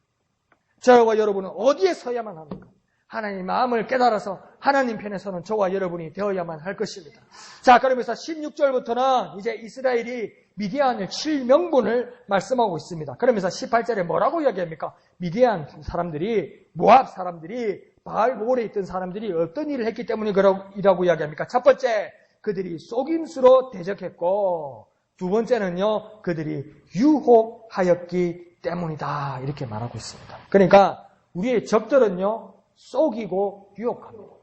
저와 여러분은 어디에 서야만 합니까? 하나님의 마음을 깨달아서 하나님 편에 서는 저와 여러분이 되어야만 할 것입니다. 자, 그러면서 16절부터는 이제 이스라엘이 미디안을 칠 명분을 말씀하고 있습니다. 그러면서 18절에 뭐라고 이야기합니까? 미디안 사람들이, 모압 사람들이, 바알볼에 있던 사람들이 어떤 일을 했기 때문이라고 이야기합니까? 첫 번째, 그들이 속임수로 대적했고 두 번째는요, 그들이 유혹하였기 때문이다. 이렇게 말하고 있습니다. 그러니까 우리의 적들은요, 속이고 유혹합니다.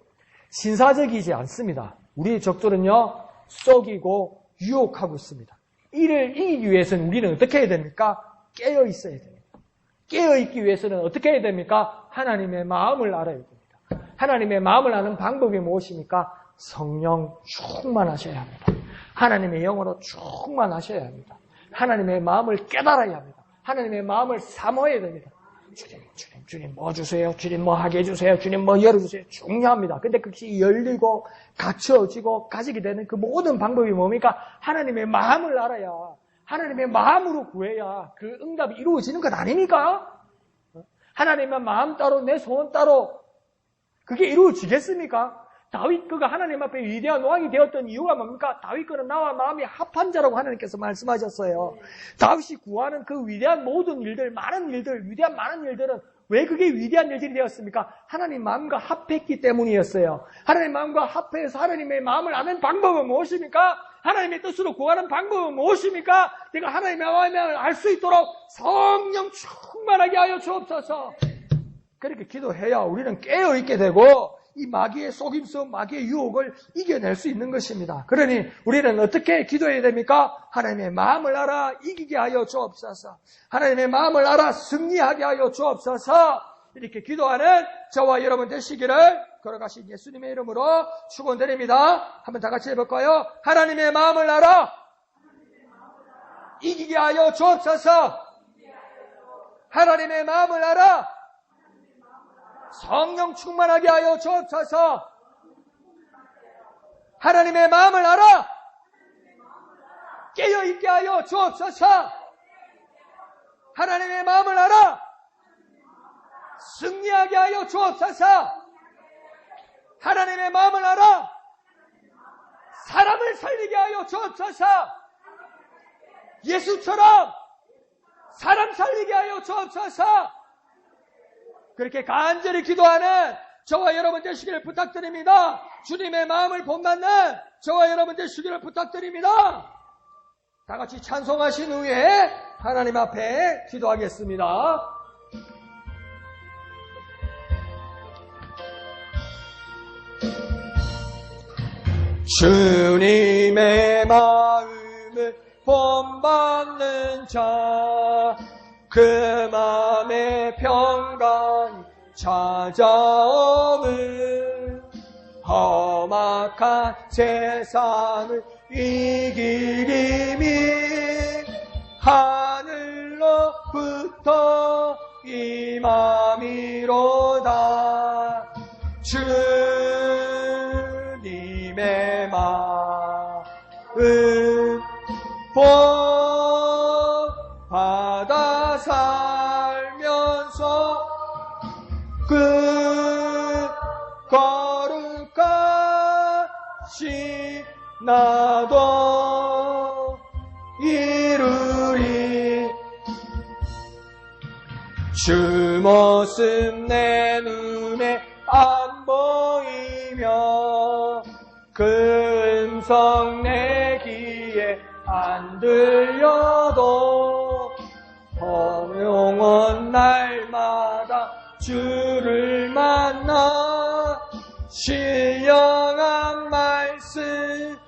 신사적이지 않습니다. 우리의 적들은요, 속이고 유혹하고 있습니다. 이를 이기기 위해서는 우리는 어떻게 해야 됩니까? 깨어 있어야 됩니다. 깨어 있기 위해서는 어떻게 해야 됩니까? 하나님의 마음을 알아야 됩니다. 하나님의 마음을 아는 방법이 무엇입니까? 성령 충만하셔야 합니다. 하나님의 영으로 충만하셔야 합니다. 하나님의 마음을 깨달아야 합니다. 하나님의 마음을 사모해야 됩니다. 주님 뭐 주세요? 주님 뭐 하게 해주세요? 주님 뭐 열어주세요? 중요합니다. 근데 그것이 열리고 갖춰지고 가지게 되는 그 모든 방법이 뭡니까? 하나님의 마음을 알아야, 하나님의 마음으로 구해야 그 응답이 이루어지는 것 아닙니까? 하나님의 마음 따로 내 소원 따로 그게 이루어지겠습니까? 다윗 그가 하나님 앞에 위대한 왕이 되었던 이유가 뭡니까? 다윗 그는 나와 마음이 합한 자라고 하나님께서 말씀하셨어요. 다윗이 구하는 그 위대한 모든 일들, 많은 일들, 위대한 많은 일들은 왜 그게 위대한 일들이 되었습니까? 하나님 마음과 합했기 때문이었어요. 하나님 마음과 합해서 하나님의 마음을 아는 방법은 무엇입니까? 하나님의 뜻으로 구하는 방법은 무엇입니까? 내가 하나님의 마음을 알 수 있도록 성령 충만하게 하여 주옵소서. 그렇게 기도해야 우리는 깨어있게 되고 이 마귀의 속임수, 마귀의 유혹을 이겨낼 수 있는 것입니다. 그러니 우리는 어떻게 기도해야 됩니까? 하나님의 마음을 알아 이기게 하여 주옵소서. 하나님의 마음을 알아 승리하게 하여 주옵소서. 이렇게 기도하는 저와 여러분 되시기를 걸어가신 예수님의 이름으로 축원드립니다. 한번 다 같이 해볼까요? 하나님의 마음을 알아 이기게 하여 주옵소서. 하나님의 마음을 알아 성령 충만하게 하여 주옵소서. 하나님의 마음을 알아 깨어있게 하여 주옵소서. 하나님의 마음을 알아 승리하게 하여 주옵소서. 하나님의 마음을 알아 사람을 살리게 하여 주옵소서. 예수처럼 사람 살리게 하여 주옵소서. 그렇게 간절히 기도하는 저와 여러분 되시기를 부탁드립니다. 주님의 마음을 본받는 저와 여러분 되시기를 부탁드립니다. 다 같이 찬송하신 후에 하나님 앞에 기도하겠습니다. 주님의 마음을 본받는 자, 그 마음의 평강이 찾아오는 험악한 세상을 이기림이 하늘로부터 임함이로다. 주님의 마음 본받아 살면서 그 거룩하신 나도 이루리. 주 모습 내 눈에 안 보이며 그 음성 내 귀에 안 들려도 영원 날마다 주를 만나 신령한 말씀을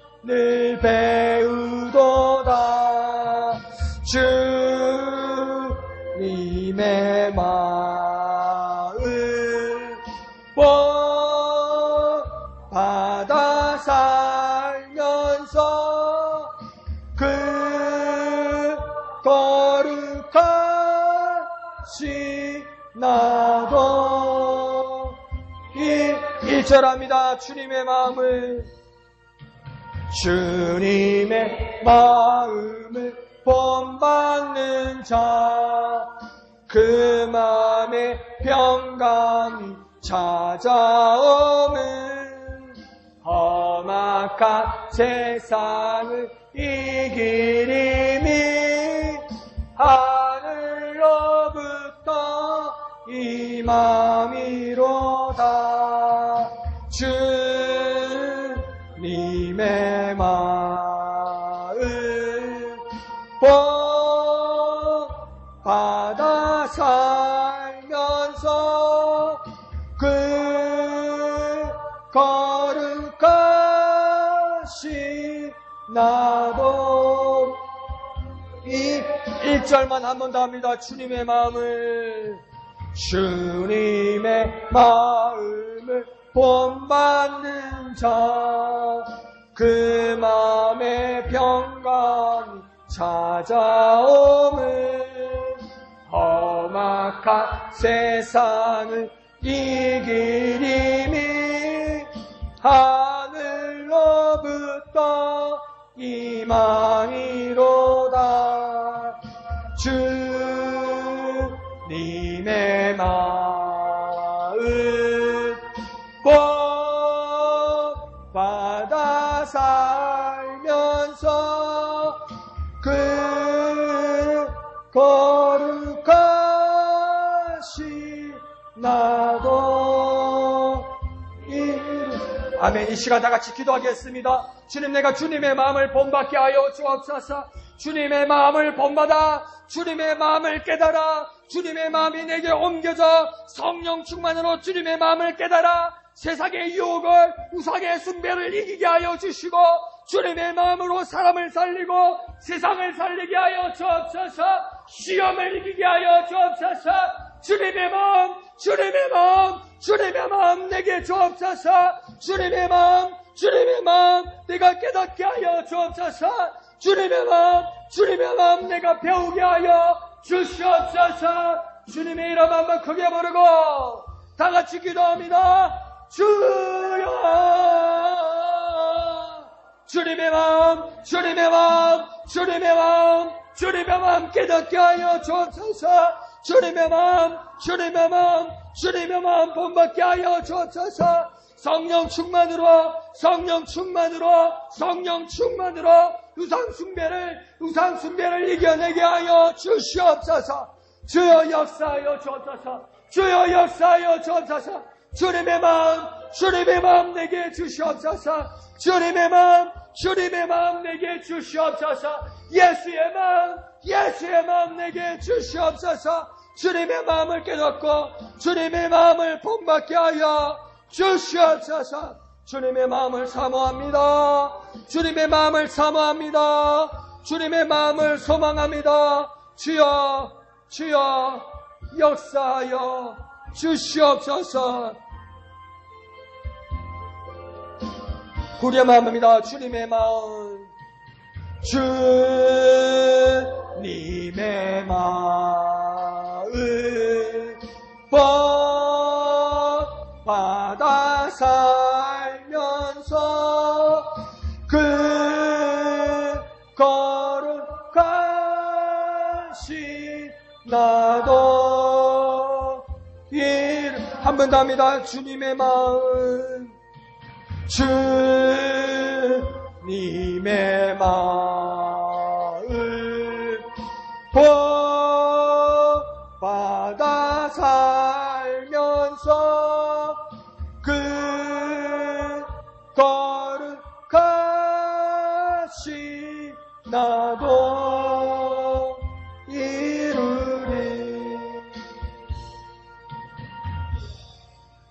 배우도다. 주님의 마음 본받아 살면서 그 거룩하신 나도 1절합니다. 주님의 마음을 본받는 자, 그 마음의 평강이 찾아오는 험악한 세상을 이기림이 하늘로부터 임함이로다. 주님의 마음 본받아 살면서 그 거룩하신 나도 1절만 한 번 더 합니다. 주님의 마음을 본받는 자, 그 마음의 평강이 찾아오는 험악한 세상을 이기림이 하늘로부터 임함이로다. 주님의 마음 본받아 살면서 그 거룩하신 나도 아멘. 이 시간 다 같이 기도하겠습니다. 주님, 내가 주님의 마음을 본받게 하여 주옵소서. 주님의 마음을 본받아 주님의 마음을 깨달아 주님의 마음이 내게 옮겨져 성령 충만으로 주님의 마음을 깨달아 세상의 유혹을 우상의 숭배를 이기게 하여 주시고 주님의 마음으로 사람을 살리고 세상을 살리게 하여 주옵소서. 시험을 이기게 하여 주옵소서. 주님의 마음, 주님의 마음, 주님의 마음 내게 주옵소서. 주님의 마음, 주님의 마음 내가 깨닫게 하여 주옵소서. 주님의 마음 내가 배우게 하여 주시옵소서. 주님의 이름 한번 크게 부르고 다 같이 기도합니다. 주여. 주님의 마음, 주님의 마음, 주님의 마음, 주님의 마음 깨닫게 하여 주옵소서. 주님의 마음, 주님의 마음, 주님의 마음 본받게 하여 주옵소서. 성령 충만으로, 성령 충만으로, 성령 충만으로 우상 숭배를 이겨내게 하여 주시옵소서. 주여 역사하여 주옵소서. 주여 역사하여 주옵소서. 주님의 마음 내게 주시옵소서. 주님의 마음 내게 주시옵소서. 예수의 마음 내게 주시옵소서. 주님의 마음을 깨닫고 주님의 마음을 본받게 하여 주시옵소서. 주님의 마음을 사모합니다. 주님의 마음을 사모합니다. 주님의 마음을 소망합니다. 주여 역사하여 주시옵소서. 후렴합니다. 주님의 마음, 주님의 마음 본받아 살면서 그 거룩하신 나도 한 번 더 합니다. 주님의 마음, 주님의 마음 본받아 살면서 그 거룩하신 나도 이루리.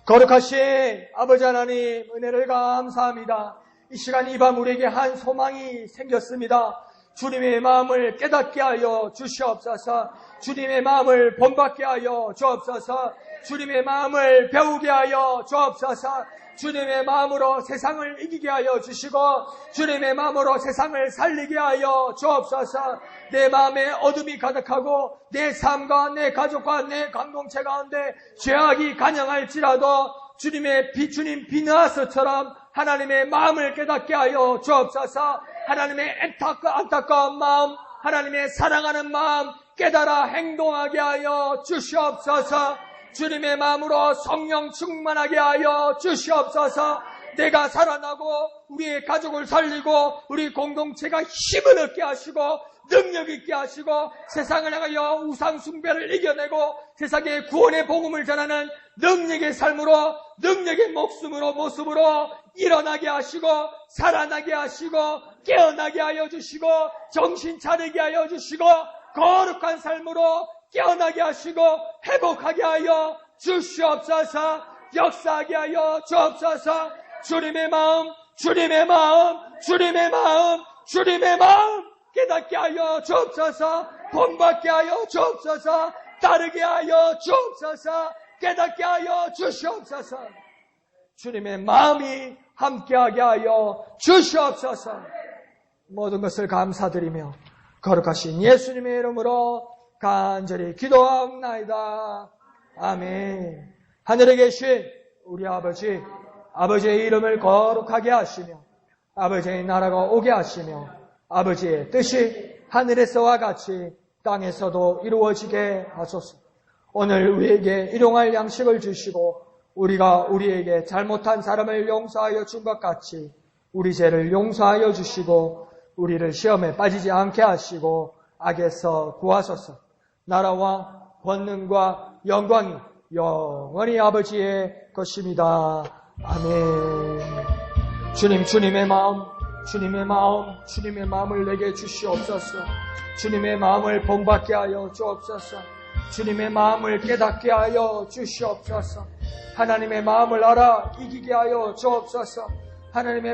거룩하신 아버지 하나님 은혜를 감사합니다. 이 시간 이 밤 우리에게 한 소망이 생겼습니다. 주님의 마음을 깨닫게 하여 주시옵소서. 주님의 마음을 본받게 하여 주옵소서. 주님의 마음을 배우게 하여 주옵소서. 주님의 마음으로 세상을 이기게 하여 주시고 주님의 마음으로 세상을 살리게 하여 주옵소서. 내 마음에 어둠이 가득하고 내 삶과 내 가족과 내 공동체 가운데 죄악이 간영할지라도 주님 비느하스처럼 하나님의 마음을 깨닫게 하여 주옵소서. 하나님의 안타까운 마음, 하나님의 사랑하는 마음 깨달아 행동하게 하여 주시옵소서. 주님의 마음으로 성령 충만하게 하여 주시옵소서. 내가 살아나고 우리의 가족을 살리고 우리 공동체가 힘을 얻게 하시고 능력 있게 하시고 세상을 향하여 우상 숭배를 이겨내고 세상에 구원의 복음을 전하는 능력의 삶으로 능력의 모습으로 일어나게 하시고 살아나게 하시고 깨어나게 하여 주시고 정신 차리게 하여 주시고 거룩한 삶으로 깨어나게 하시고 회복하게 하여 주시옵소서. 역사하게 하여 주옵소서. 주님의 마음 깨닫게 하여 주옵소서. 본받게 하여 주옵소서. 따르게 하여 주옵소서. 깨닫게 하여 주시옵소서. 주님의 마음이 함께하게 하여 주시옵소서. 모든 것을 감사드리며 거룩하신 예수님의 이름으로 간절히 기도하옵나이다. 아멘. 하늘에 계신 우리 아버지의 이름을 거룩하게 하시며 아버지의 나라가 오게 하시며 아버지의 뜻이 하늘에서와 같이 땅에서도 이루어지게 하소서. 오늘 우리에게 일용할 양식을 주시고 우리가 우리에게 잘못한 사람을 용서하여 준 것 같이 우리 죄를 용서하여 주시고 우리를 시험에 빠지지 않게 하시고 악에서 구하소서. 나라와 권능과 영광이 영원히 아버지의 것입니다. 아멘. 주님, 주님의 마음을 내게 주시옵소서. 주님의 마음을 본받게 하여 주옵소서. 주님의 마음을 깨닫게 하여 주시옵소서. 하나님의 마음을 알아 이기게 하여 주옵소서. 하나님의